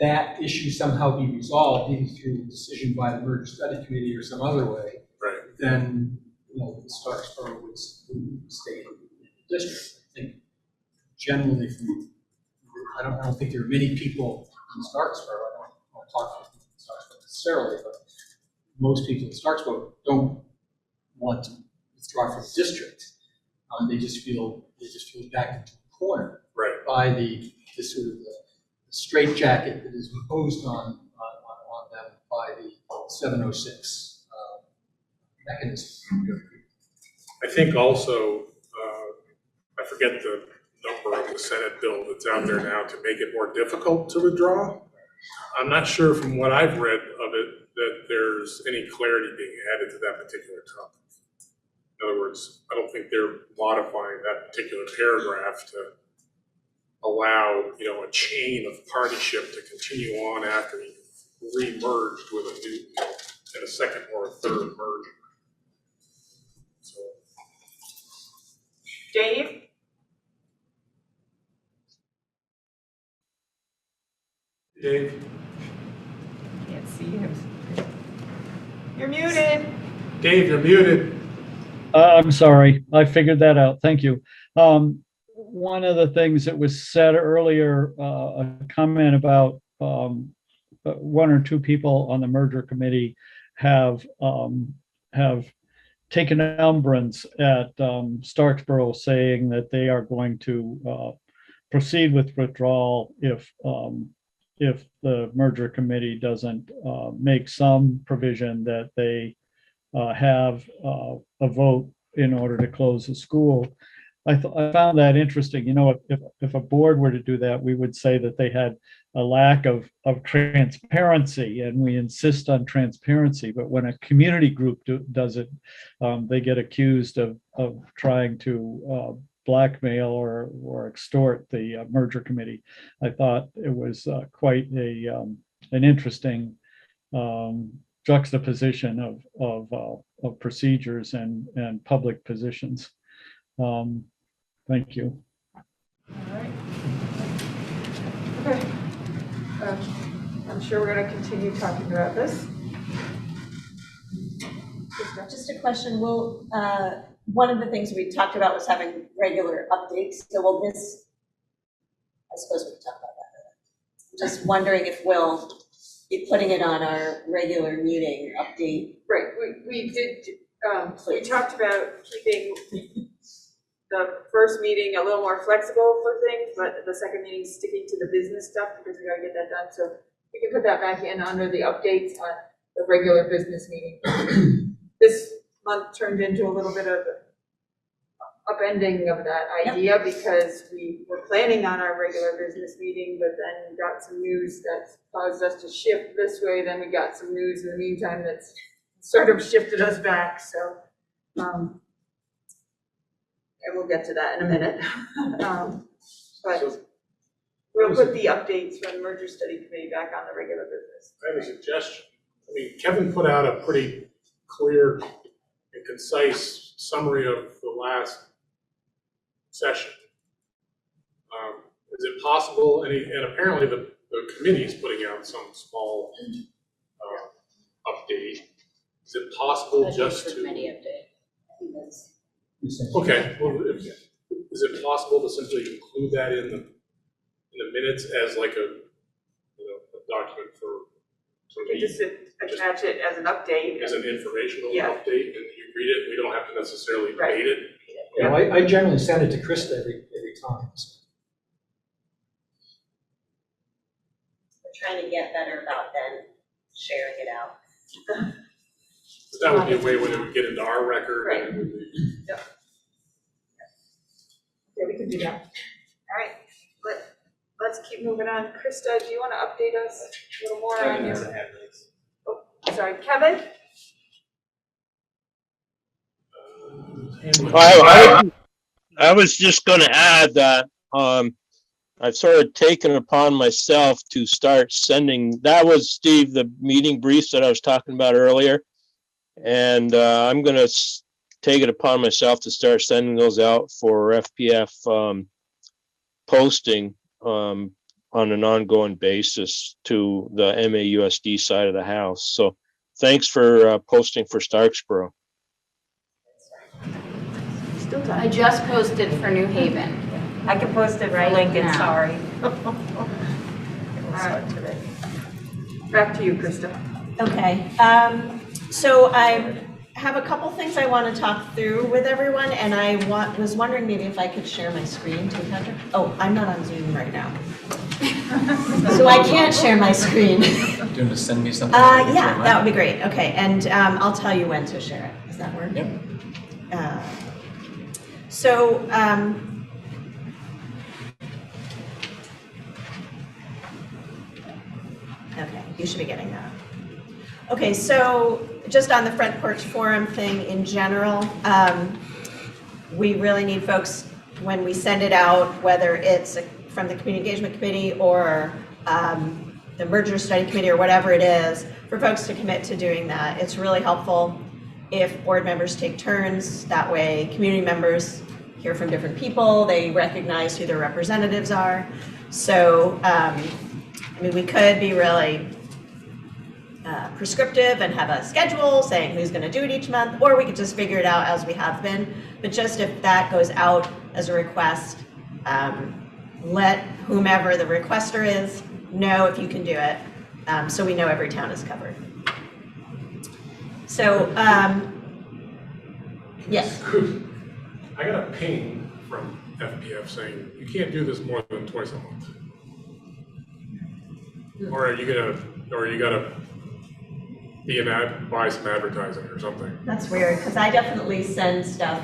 that issue somehow be resolved, either through a decision by the merger study committee or some other way, right, then, you know, Starksboro would stay in the district. I think generally, I don't think there are many people in Starksboro. I don't want to talk about Starksboro necessarily, but most people in Starksboro don't want to withdraw from the district. They just feel backed into a corner, right, by the sort of the straitjacket that is imposed on them by the 706 mechanism. I think also, I forget the number of the Senate bill that's out there now to make it more difficult to withdraw. I'm not sure from what I've read of it that there's any clarity being added to that particular topic. In other words, I don't think they're modifying that particular paragraph to allow, you know, a chain of partyship to continue on after you re-merged with a new, and a second or a third merger. So. Dave? Dave? Can't see him. You're muted. Dave, you're muted. I'm sorry, I figured that out. Thank you. One of the things that was said earlier, a comment about one or two people on the merger committee have taken umbrance at Starksboro saying that they are going to proceed with withdrawal if the merger committee doesn't make some provision that they have a vote in order to close the school. I found that interesting. You know, if a board were to do that, we would say that they had a lack of transparency, and we insist on transparency. But when a community group does it, they get accused of trying to blackmail or extort the merger committee. I thought it was quite an interesting juxtaposition of procedures and public positions. Thank you. All right. Okay. I'm sure we're going to continue talking about this. Just a question, will, one of the things we talked about was having regular updates, so will this, I suppose we can talk about that. I'm just wondering if we'll be putting it on our regular meeting update. Right, we did, we talked about keeping the first meeting a little more flexible for things, but the second meeting sticking to the business stuff because we gotta get that done. So we can put that back in under the updates on the regular business meeting. This month turned into a little bit of upending of that idea because we were planning on our regular business meeting, but then got some news that caused us to shift this way. Then we got some news in the meantime that's sort of shifted us back. So, and we'll get to that in a minute. But we'll put the updates from the merger study committee back on the regular business. I have a suggestion. I mean, Kevin put out a pretty clear and concise summary of the last session. Is it possible, and apparently the committee is putting out some small update. Is it possible just to? Committee update. Okay, well, is it possible to simply include that in the minutes as like a document for? We can just attach it as an update. As an informational Yeah. update, and you read it, we don't have to necessarily debate it. Yeah, I generally send it to Krista every time. So. We're trying to get better about then sharing it out. But that would be a way when it would get into our record. Right. And it would be, Yeah, we can do that. All right, let's keep moving on. Krista, do you want to update us a little more on your? Oh, sorry, Kevin? I was just going to add that I've sort of taken it upon myself to start sending, that was, Steve, the meeting briefs that I was talking about earlier. And I'm going to take it upon myself to start sending those out for FPF posting on an ongoing basis to the MAUSD side of the house. So thanks for posting for Starksboro. I just posted for New Haven. I can post it for Right Lincoln, now. sorry. Back to you, Krista. Okay, so I have a couple things I want to talk through with everyone, and I was wondering maybe if I could share my screen too, Patrick? Oh, I'm not on Zoom right now. So I can't share my screen. Do you want to send me something? Yeah, that would be great. Okay, and I'll tell you when to share it. Does that work? Yep. Okay, you should be getting that. Okay, so just on the Front Porch Forum thing in general, we really need folks, when we send it out, whether it's from the Community Engagement Committee or the Merger Study Committee or whatever it is, for folks to commit to doing that. It's really helpful if board members take turns. That way community members hear from different people, they recognize who their representatives are. So I mean, we could be really prescriptive and have a schedule saying who's gonna do it each month, or we could just figure it out as we have been. But just if that goes out as a request, let whomever the requester is know if you can do it, so we know every town is covered. So, yes. I got a ping from FPF saying, you can't do this more than twice a month. Or are you gotta be an ad, buy some advertising or something? That's weird, because I definitely send stuff,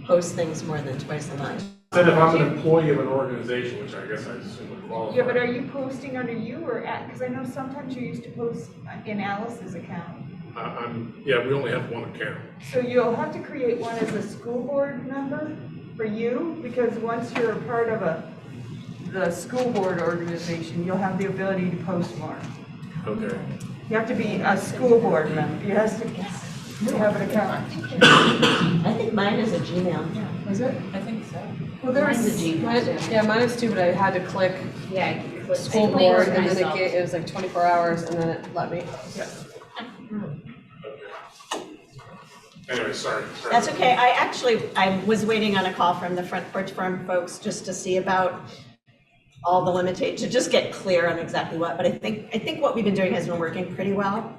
post things more than twice a month. Said if I'm an employee of an organization, which I guess I assume would qualify. Yeah, but are you posting under you or at, because I know sometimes you used to post in Alice's account. Yeah, we only have one account. So you'll have to create one as a school board member for you, because once you're a part of the school board organization, you'll have the ability to post more. Okay. You have to be a school board member. You have to have an account. I think mine is a Gmail. Was it? I think so. Well, there was, Mine's a Gmail, yeah, mine is too, but I had to click Yeah. school board and then it was like 24 hours and then it let me. Anyway, sorry. That's okay. I was waiting on a call from the Front Porch Forum folks just to see about all the limitations, to just get clear on exactly what, but I think what we've been doing has been working pretty well,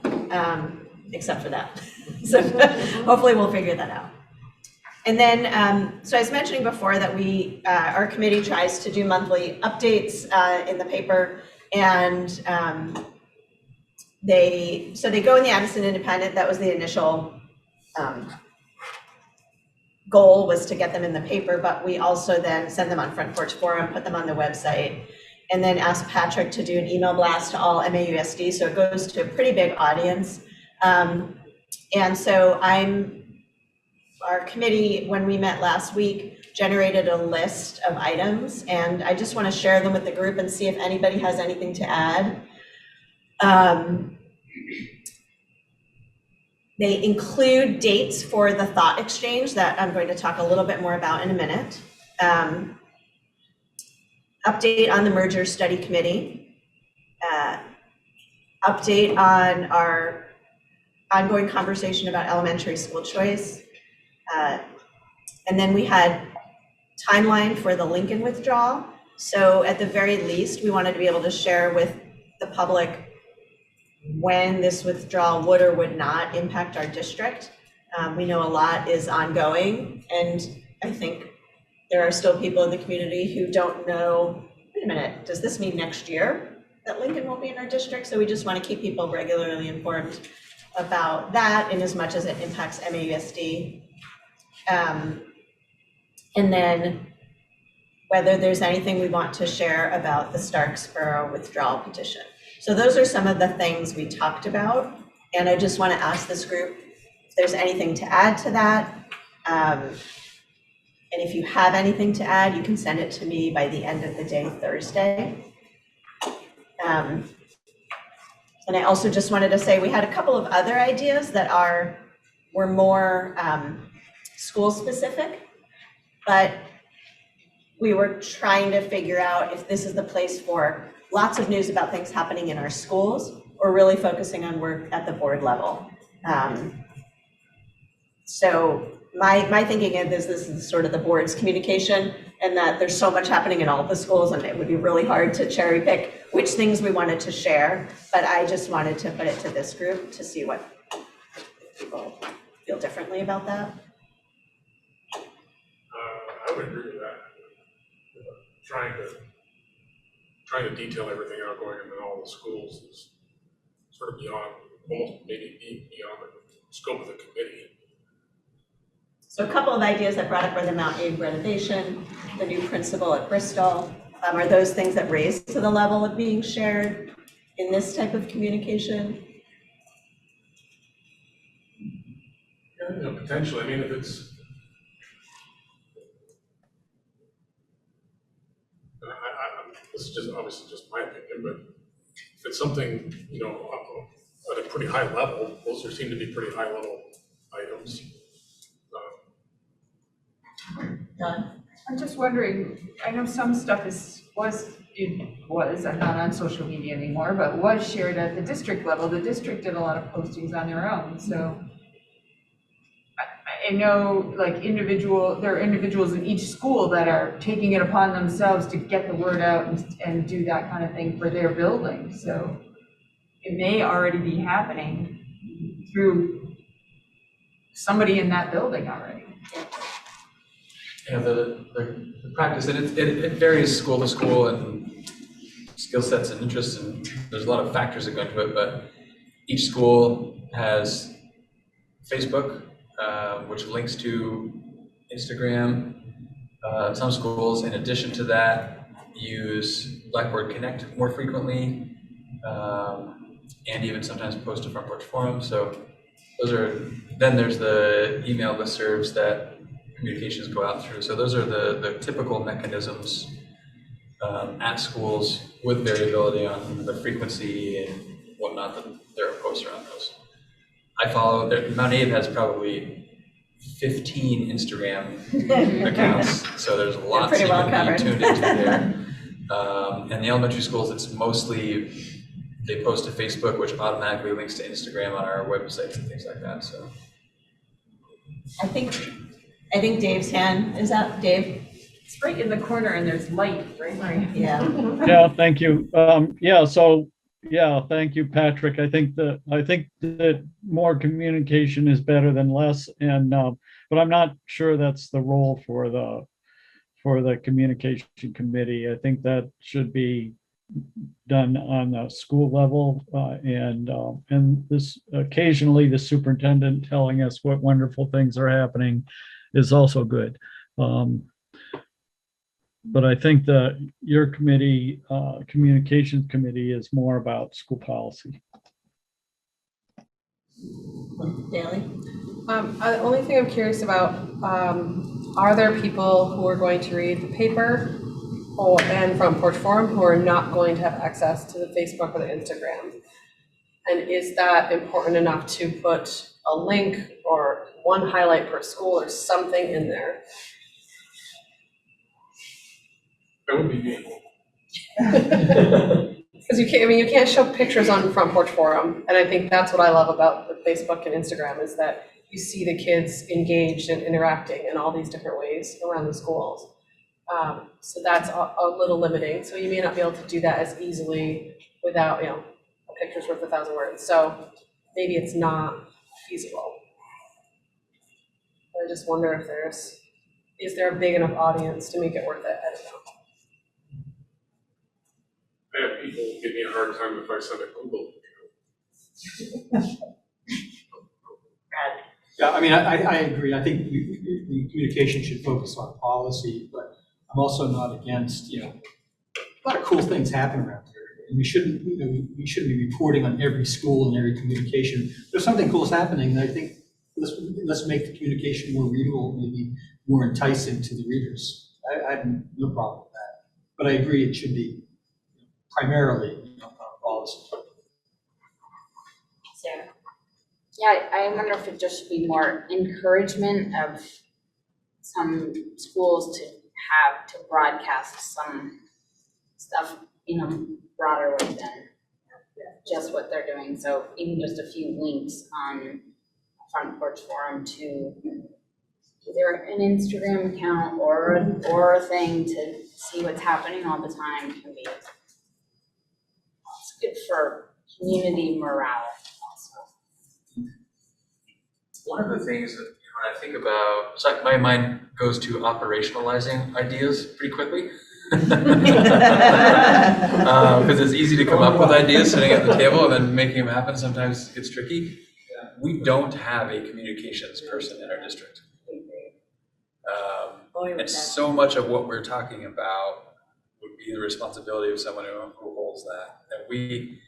except for that. So hopefully we'll figure that out. And then, so I was mentioning before that our committee tries to do monthly updates in the paper, and they go in the Addison Independent. That was the initial goal, was to get them in the paper, but we also then send them on Front Porch Forum, put them on the website, and then ask Patrick to do an email blast to all MAUSD, so it goes to a pretty big audience. And so our committee, when we met last week, generated a list of items, and I just want to share them with the group and see if anybody has anything to add. They include dates for the thought exchange that I'm going to talk a little bit more about in a minute. Update on the merger study committee. Update on our ongoing conversation about elementary school choice. And then we had timeline for the Lincoln withdrawal. So at the very least, we wanted to be able to share with the public when this withdrawal would or would not impact our district. We know a lot is ongoing, and I think there are still people in the community who don't know, wait a minute, does this mean next year that Lincoln won't be in our district? So we just want to keep people regularly informed about that in as much as it impacts MAUSD. And then whether there's anything we want to share about the Starksboro withdrawal petition. So those are some of the things we talked about, and I just want to ask this group if there's anything to add to that. And if you have anything to add, you can send it to me by the end of the day, Thursday. And I also just wanted to say we had a couple of other ideas that were more school specific, but we were trying to figure out if this is the place for lots of news about things happening in our schools, or really focusing on work at the board level. So my thinking is this is sort of the board's communication, and that there's so much happening in all of the schools, and it would be really hard to cherry pick which things we wanted to share. But I just wanted to put it to this group to see what people feel differently about that. I would agree with that. Trying to detail everything out going into all the schools is sort of beyond, almost maybe beyond the scope of the committee. So a couple of ideas I brought up were the Mount Aid renovation, the new principal at Bristol. Are those things that raise to the level of being shared in this type of communication? Yeah, potentially. I mean, if it's, this is just obviously just my opinion, but if it's something, at a pretty high level, those seem to be pretty high level items. Done. I'm just wondering, I know some stuff I'm not on social media anymore, but was shared at the district level. The district did a lot of postings on their own, so I know like there are individuals in each school that are taking it upon themselves to get the word out and do that kind of thing for their building. So it may already be happening through somebody in that building already. You know, the practice, and it varies school to school and skill sets and interests, and there's a lot of factors that go into it, but each school has Facebook, which links to Instagram. Some schools, in addition to that, use Blackboard Connect more frequently, and even sometimes post to Front Porch Forum. So then there's the email listservs that communications go out through. So those are the typical mechanisms at schools with variability on the frequency and whatnot that there are posts around those. I follow, Mount Abe has probably 15 Instagram accounts, so there's lots you can be tuned into there. And the elementary schools, it's mostly, they post to Facebook, which automatically links to Instagram on our websites and things like that, so. I think Dave's hand is up. Dave? It's right in the corner and there's light, right? Yeah. Yeah, thank you. Thank you, Patrick. I think that more communication is better than less, and but I'm not sure that's the role for the communication committee. I think that should be done on the school level, and this occasionally the superintendent telling us what wonderful things are happening is also good. But I think that your committee, communications committee, is more about school policy. Daly? The only thing I'm curious about, are there people who are going to read the paper and Front Porch Forum who are not going to have access to the Facebook or the Instagram? And is that important enough to put a link or one highlight per school or something in there? That would be me. Because you can't show pictures on Front Porch Forum, and I think that's what I love about the Facebook and Instagram is that you see the kids engaged and interacting in all these different ways around the schools. So that's a little limiting. So you may not be able to do that as easily without, a picture's worth 1,000 words. So maybe it's not feasible. I just wonder if is there a big enough audience to make it worth it? I don't know. I have people give me a hard time if I send a Google. Yeah, I mean, I agree. I think the communication should focus on policy, but I'm also not against, a lot of cool things happen around here. And we shouldn't be reporting on every school and every communication. There's something cool happening, and I think let's make the communication more readable, maybe more enticing to the readers. I have no problem with that. But I agree it should be primarily policy. Sarah? Yeah, I wonder if it just should be more encouragement of some schools to broadcast some stuff in a broader way than just what they're doing. So even just a few links on Front Porch Forum to either an Instagram account or a thing to see what's happening all the time can be, it's good for community morale also. One of the things that when I think about, it's like my mind goes to operationalizing ideas pretty quickly. Because it's easy to come up with ideas sitting at the table and then making them happen sometimes gets tricky. We don't have a communications person in our district. And so much of what we're talking about would be the responsibility of someone who holds that. And we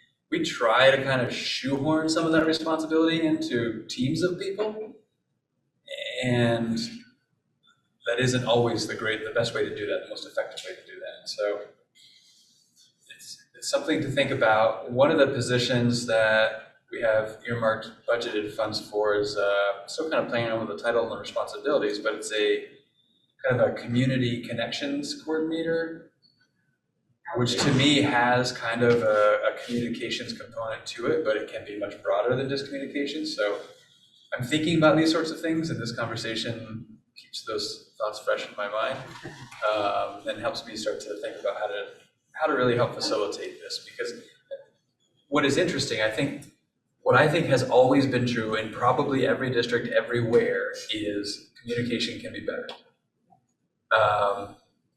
try to kind of shoehorn some of that responsibility into teams of people. And that isn't always the best way to do that, the most effective way to do that. And so it's something to think about. One of the positions that we have earmarked budgeted funds for is still kind of playing on with the title and the responsibilities, but it's a kind of a community connections coordinator, which to me has kind of a communications component to it, but it can be much broader than just communications. So I'm thinking about these sorts of things, and this conversation keeps those thoughts fresh in my mind, and helps me start to think about how to really help facilitate this. Because what is interesting, what I think has always been true in probably every district everywhere is communication can be better,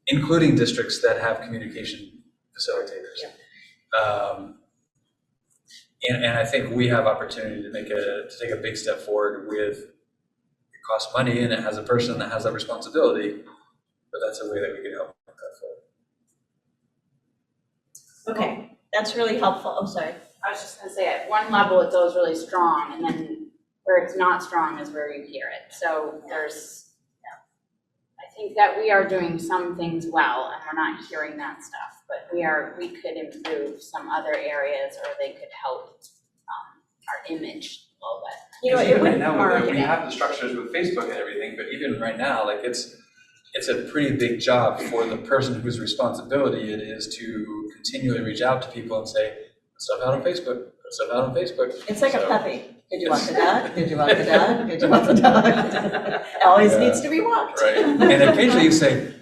including districts that have communication facilitators. And I think we have opportunity to take a big step forward with, it costs money and it has a person that has that responsibility, but that's a way that we can help with that forward. Okay, that's really helpful. Oh, sorry. I was just gonna say, at one level, it goes really strong, and then where it's not strong is where you hear it. So I think that we are doing some things well, and we're not hearing that stuff, but we could improve some other areas, or they could help our image a little bit. You know, Even right now, we have the structures with Facebook and everything, but even right now, like it's a pretty big job for the person whose responsibility it is to continually reach out to people and say, put stuff out on Facebook, put stuff out on Facebook. It's like a puppy. Did you walk the dog? Did you walk the dog? Did you walk the dog? It always needs to be walked. Right. And occasionally you say,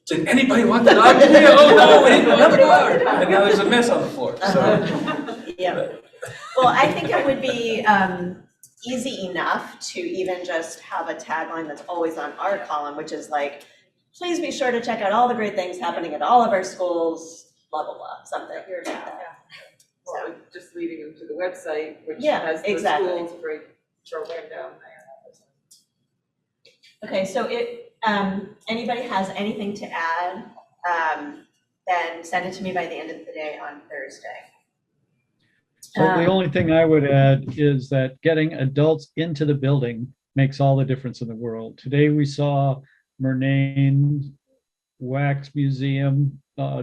did anybody walk the dog today? Oh no, we didn't walk the dog. And now there's a mess on the floor. So. Yeah. Well, I think it would be easy enough to even just have a tagline that's always on our column, which is like, please be sure to check out all the great things happening at all of our schools, blah, blah, blah, something. Well, just leading them to the website, which Yeah, has the exactly. school's great program down there. Okay, so if anybody has anything to add, then send it to me by the end of the day on Thursday. So the only thing I would add is that getting adults into the building makes all the difference in the world. Today we saw Murnane Wax Museum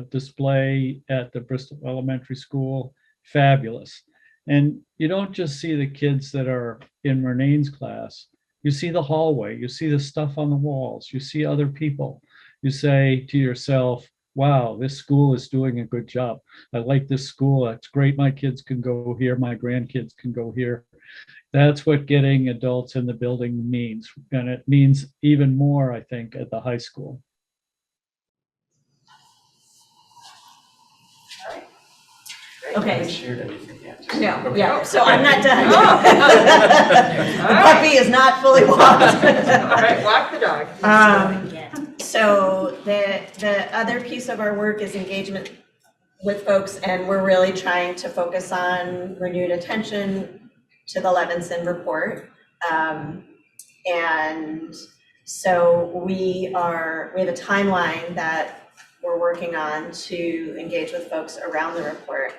display at the Bristol Elementary School. Fabulous. And you don't just see the kids that are in Murnane's class. You see the hallway, you see the stuff on the walls, you see other people. You say to yourself, wow, this school is doing a good job. I like this school. It's great. My kids can go here. My grandkids can go here. That's what getting adults in the building means. And it means even more, I think, at the high school. Okay. I haven't shared anything yet. No, Okay. yeah, so I'm not done. The puppy is not fully walked. All right, walk the dog. So the other piece of our work is engagement with folks, and we're really trying to focus on renewed attention to the Levinson report. And so we have a timeline that we're working on to engage with folks around the report.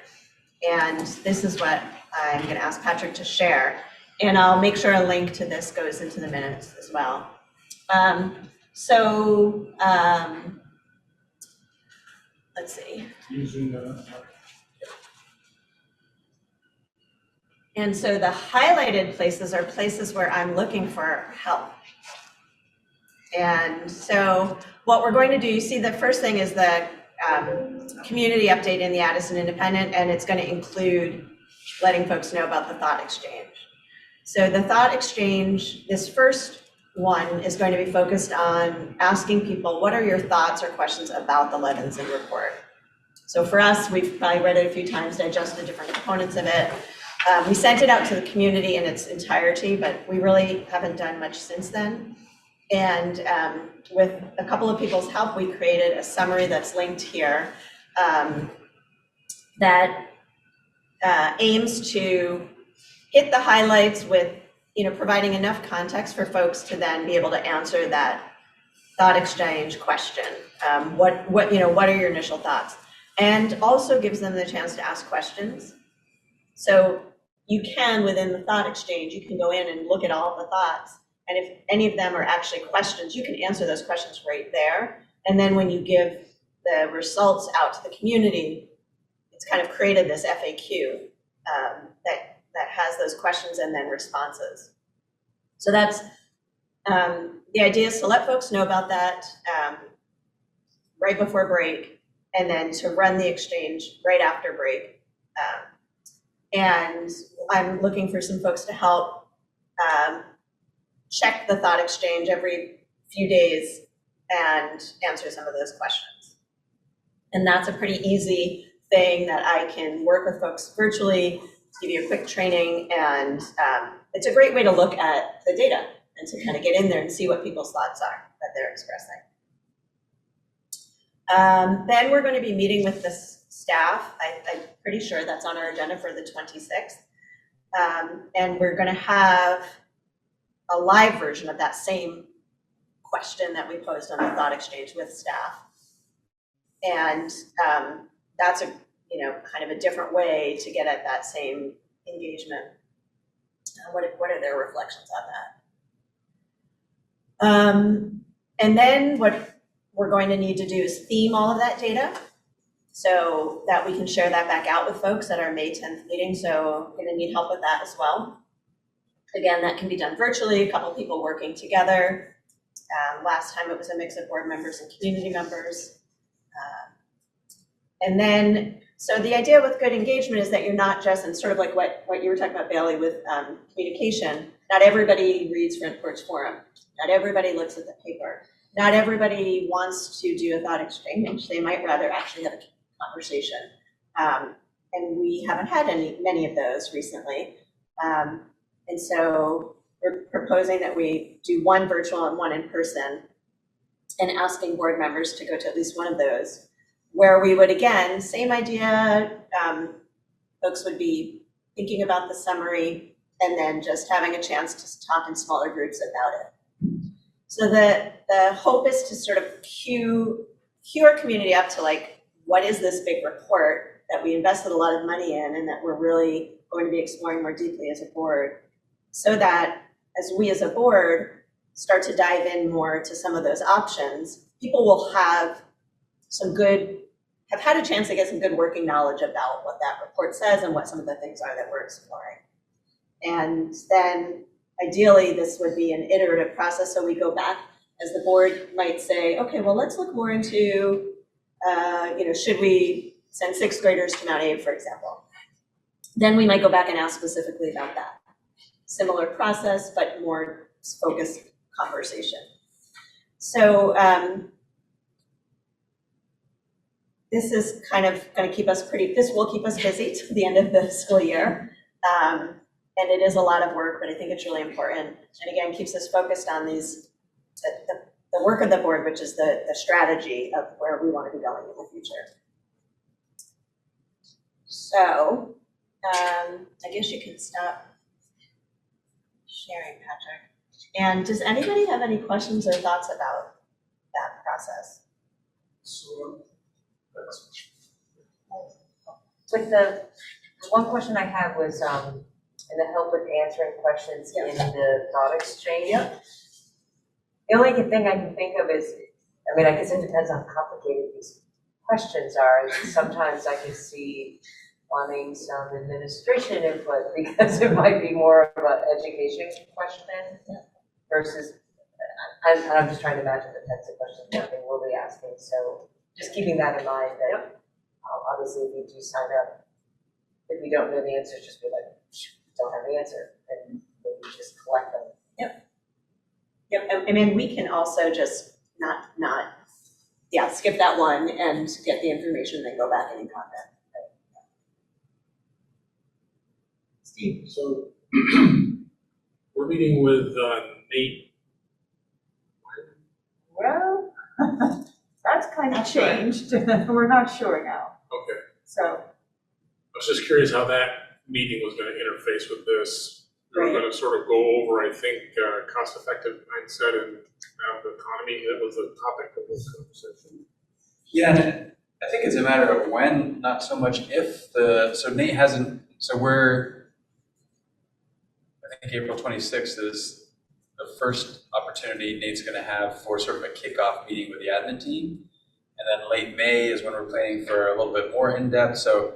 And this is what I'm going to ask Patrick to share. And I'll make sure a link to this goes into the minutes as well. Let's see. And so the highlighted places are places where I'm looking for help. And so what we're going to do, you see the first thing is the community update in the Addison Independent, and it's going to include letting folks know about the thought exchange. So the thought exchange, this first one is going to be focused on asking people, what are your thoughts or questions about the Levinson report? So for us, we've probably read it a few times, digested different components of it. We sent it out to the community in its entirety, but we really haven't done much since then. And with a couple of people's help, we created a summary that's linked here that aims to hit the highlights with, providing enough context for folks to then be able to answer that thought exchange question. What are your initial thoughts? And also gives them the chance to ask questions. So you can, within the thought exchange, you can go in and look at all of the thoughts. And if any of them are actually questions, you can answer those questions right there. And then when you give the results out to the community, it's kind of created this FAQ that has those questions and then responses. So that's The idea is to let folks know about that right before break, and then to run the exchange right after break. And I'm looking for some folks to help check the thought exchange every few days and answer some of those questions. And that's a pretty easy thing that I can work with folks virtually, give you a quick training, and it's a great way to look at the data and to kind of get in there and see what people's thoughts are that they're expressing. Then we're going to be meeting with the staff. I'm pretty sure that's on our agenda for the 26th. And we're going to have a live version of that same question that we posed on the thought exchange with staff. And that's a, kind of a different way to get at that same engagement. What are their reflections on that? And then what we're going to need to do is theme all of that data so that we can share that back out with folks at our May 10th meeting. So we're gonna need help with that as well. Again, that can be done virtually, a couple people working together. Last time it was a mix of board members and community members. And then, so the idea with good engagement is that you're not just, and sort of like what you were talking about, Bailey, with communication, not everybody reads Front Porch Forum. Not everybody looks at the paper. Not everybody wants to do a thought exchange. They might rather actually have a conversation. And we haven't had many of those recently. And so we're proposing that we do one virtual and one in person, and asking board members to go to at least one of those, where we would, again, same idea, folks would be thinking about the summary and then just having a chance to talk in smaller groups about it. So the hope is to sort of cue our community up to, like, what is this big report that we invested a lot of money in and that we're really going to be exploring more deeply as a board, so that as we as a board start to dive in more to some of those options, people will have had a chance to get some good working knowledge about what that report says and what some of the things are that we're exploring. And then ideally, this would be an iterative process. So we go back, as the board might say, okay, well, let's look more into, should we send 6th graders to Mount Abe, for example? Then we might go back and ask specifically about that. Similar process, but more focused conversation. So this is kind of going to keep us this will keep us busy to the end of the school year. And it is a lot of work, but I think it's really important. And again, keeps us focused on the work of the board, which is the strategy of where we want to be going in the future. So I guess you can stop sharing, Patrick. And does anybody have any questions or thoughts about that process? With the one question I had was, and the help with answering questions in the thought exchange. Yep. The only thing I can think of is, I guess it depends on how complicated these questions are. Sometimes I can see wanting some administration input because it might be more of an education question versus, I'm just trying to imagine the types of questions that they will be asking. So just keeping that in mind that obviously if you do sign up, if you don't know the answers, just be like, don't have the answer, and maybe just collect them. Yep. I mean, we can also just not skip that one and get the information and then go back and content. Steve. So we're meeting with Nate. Well, that's kind of changed. We're not sure now. Okay. So I was just curious how that meeting was going to interface with this. We were going to sort of go over, I think, cost-effective mindset and the economy. That was the topic of this conversation. Yeah, and I think it's a matter of when, not so much if. So Nate hasn't. So I think April 26th is the first opportunity Nate's going to have for sort of a kickoff meeting with the admin team, and then late May is when we're planning for a little bit more in-depth. So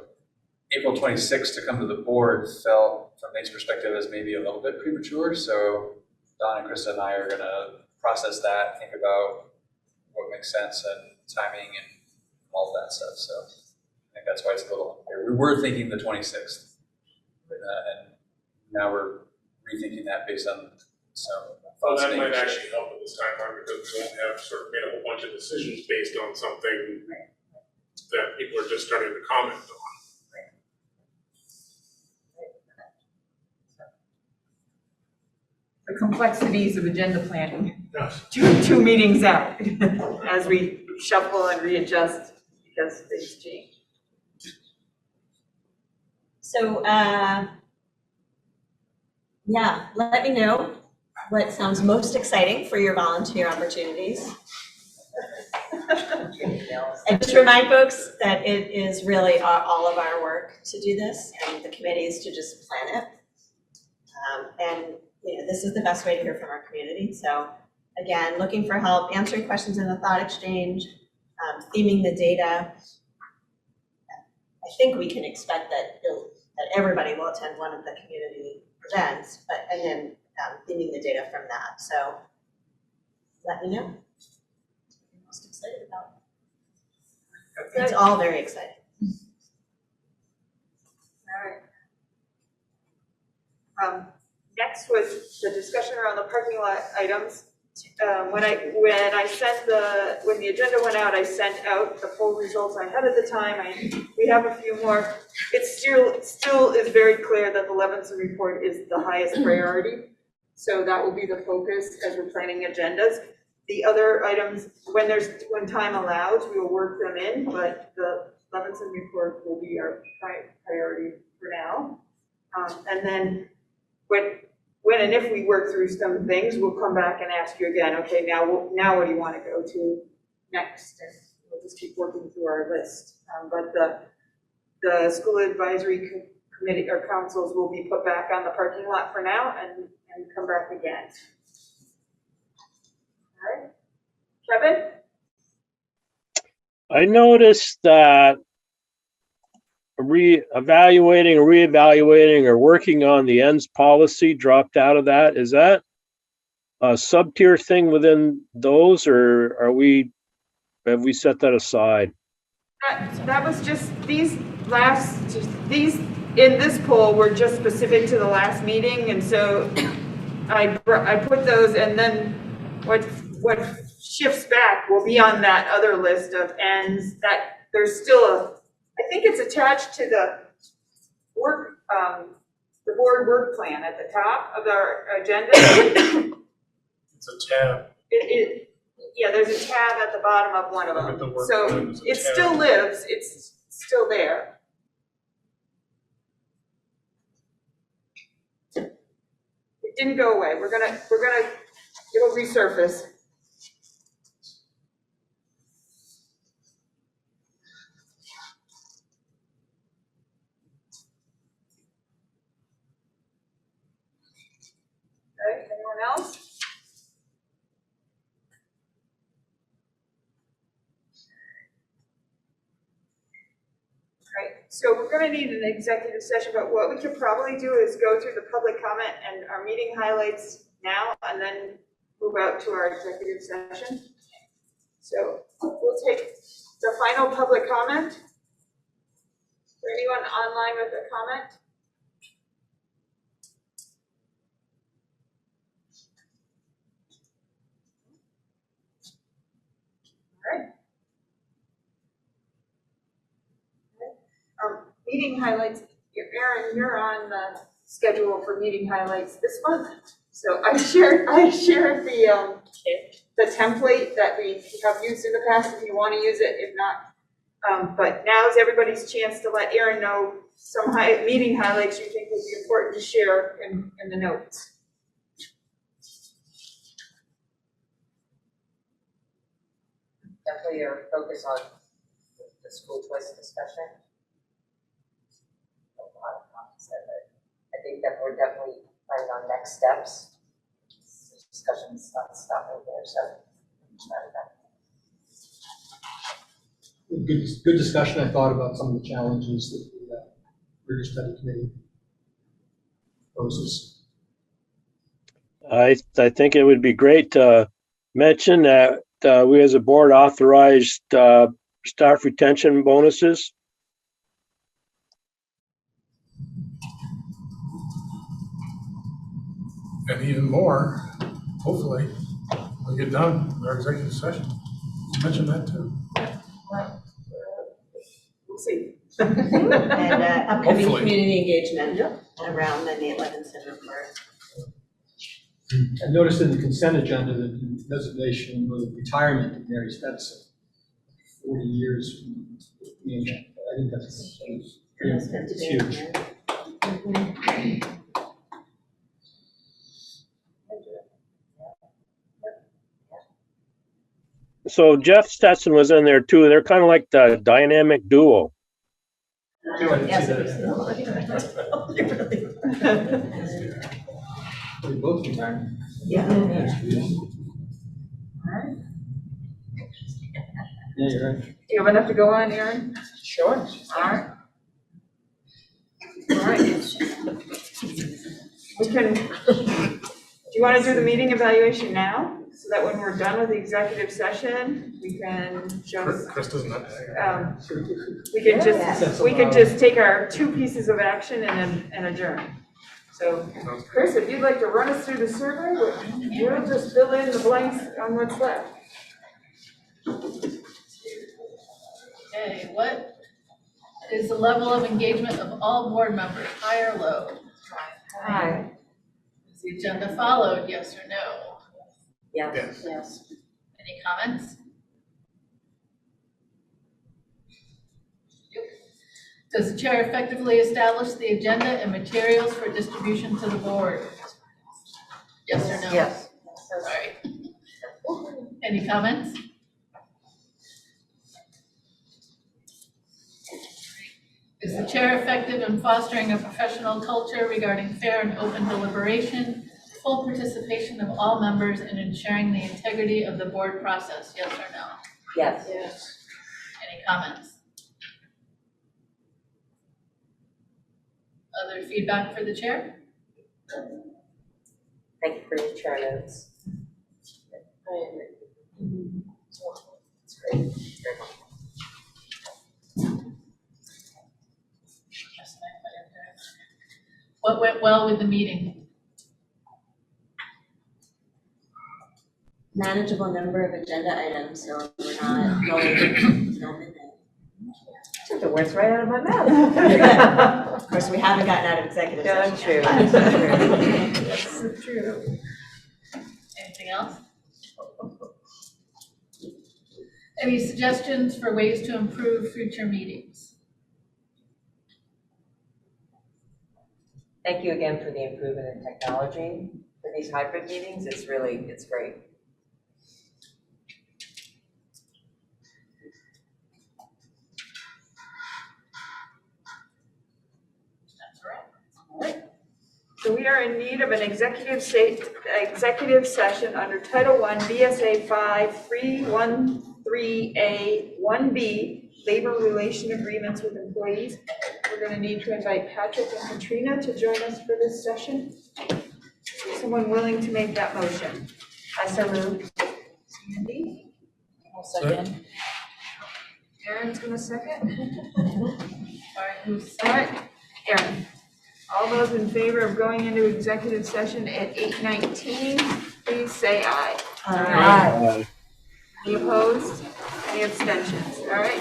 April 26th to come to the board felt, from Nate's perspective, as maybe a little bit premature. So Don and Krista and I are gonna process that, think about what makes sense and timing and all of that stuff. So I think that's why it's a little unclear. We were thinking the 26th, and now we're rethinking that based on some Well, thoughts. that might actually help at this time, Mark, because we won't have sort of made a whole bunch of decisions based on something that people are just starting to comment on. The complexities of agenda planning, Yes. two meetings out, as we shuffle and readjust because things change. So, yeah, let me know what sounds most exciting for your volunteer opportunities. And just remind folks that it is really all of our work to do this, and the committees to just plan it. And you know, this is the best way to hear from our community. So again, looking for help, answering questions in the thought exchange, theming the data. I think we can expect that everybody will attend one of the community events, and then theming the data from that. So let me know. What you're most excited about. It's all very exciting. All right. Next was the discussion around the parking lot items. When the agenda went out, I sent out the poll results I had at the time. We have a few more. It still is very clear that the Levinson report is the highest priority. So that will be the focus as we're planning agendas. The other items, when time allows, we will work them in, but the Levinson report will be our priority for now. And then when and if we work through some things, we'll come back and ask you again, okay, now what do you want to go to next? And we'll just keep working through our list. But the school advisory committee or councils will be put back on the parking lot for now and come back again. All right. Kevin? I noticed that reevaluating or working on the ends policy dropped out of that. Is that a sub-tier thing within those, or have we set that aside? That was just these in this poll were just specific to the last meeting, and so I put those, and then what shifts back will be on that other list of ends. That there's still I think it's attached to the board work plan at the top of our agenda. It's a tab. Yeah, there's a tab at the bottom of one of them. So it still lives, it's still there. It didn't go away. It'll resurface. Okay, anyone else? All right, so we're going to need an executive session, but what we could probably do is go through the public comment and our meeting highlights now, and then move out to our executive session. So we'll take the final public comment. Is there anyone online with a comment? All right. Meeting highlights. Erin, you're on the schedule for meeting highlights this month. So I shared the template that we have used in the past if you want to use it, if not. But now is everybody's chance to let Erin know some meeting highlights you think would be important to share in the notes. Definitely our focus on the school choice discussion. A lot of comments said that. I think that we're definitely planning on next steps. This discussion's not stopping there, so I'm excited about it. Good discussion. I thought about some of the challenges that the Rigor Study Committee poses. I think it would be great to mention that we as a board authorized staff retention bonuses. And even more, hopefully, when we get done with our executive session. Mention that too. We'll see. And upcoming Hopefully. community engagement around the Nate Levinson report. I noticed in the consent agenda the designation of retirement of Mary Stetson, 40 years. I think that's huge. So Jeff Stetson was in there too. They're kind of like the dynamic duo. Yes. They both retired. Yeah. Yeah, you're right. Do you have enough to go on, Aaron? Sure. All right. All right. We can, do you want to do the meeting evaluation now? So that when we're done with the executive session, we can just, Chris doesn't have we can just take our 2 pieces of action and adjourn. So, Chris, if you'd like to run us through the survey, we'll just fill in the blanks on what's left. Okay, what is the level of engagement of all board members, high or low? Hi. Is the agenda followed, yes or no? Yes. Yes. Any comments? Does the chair effectively establish the agenda and materials for distribution to the board? Yes or no? Yes. Sorry. Any comments? Is the chair effective in fostering a professional culture regarding fair and open deliberation, full participation of all members, and ensuring the integrity of the board process? Yes or no? Yes. Yes. Any comments? Other feedback for the chair? Thank you for your chair notes. It's great. Very much. What went well with the meeting? Manageable number of agenda items, so we're not going till midnight. Took the words right out of my mouth. Of course, we haven't gotten out of executive Yeah, session true. yet. That's true. Anything else? Any suggestions for ways to improve future meetings? Thank you again for the improvement in technology for these hybrid meetings. It's great. All right. So we are in need of an executive session under Title I, VSA 5313A 1B, labor relation agreements with employees. We're going to need to invite Patrick and Katrina to join us for this session. Is someone willing to make that motion? I so move. Sandy? I'll second. Aaron's going to second. All right, who's All right, Aaron. All those in favor of going into executive session at 8:19, please say aye. Aye. Any opposed? Any abstentions? All right,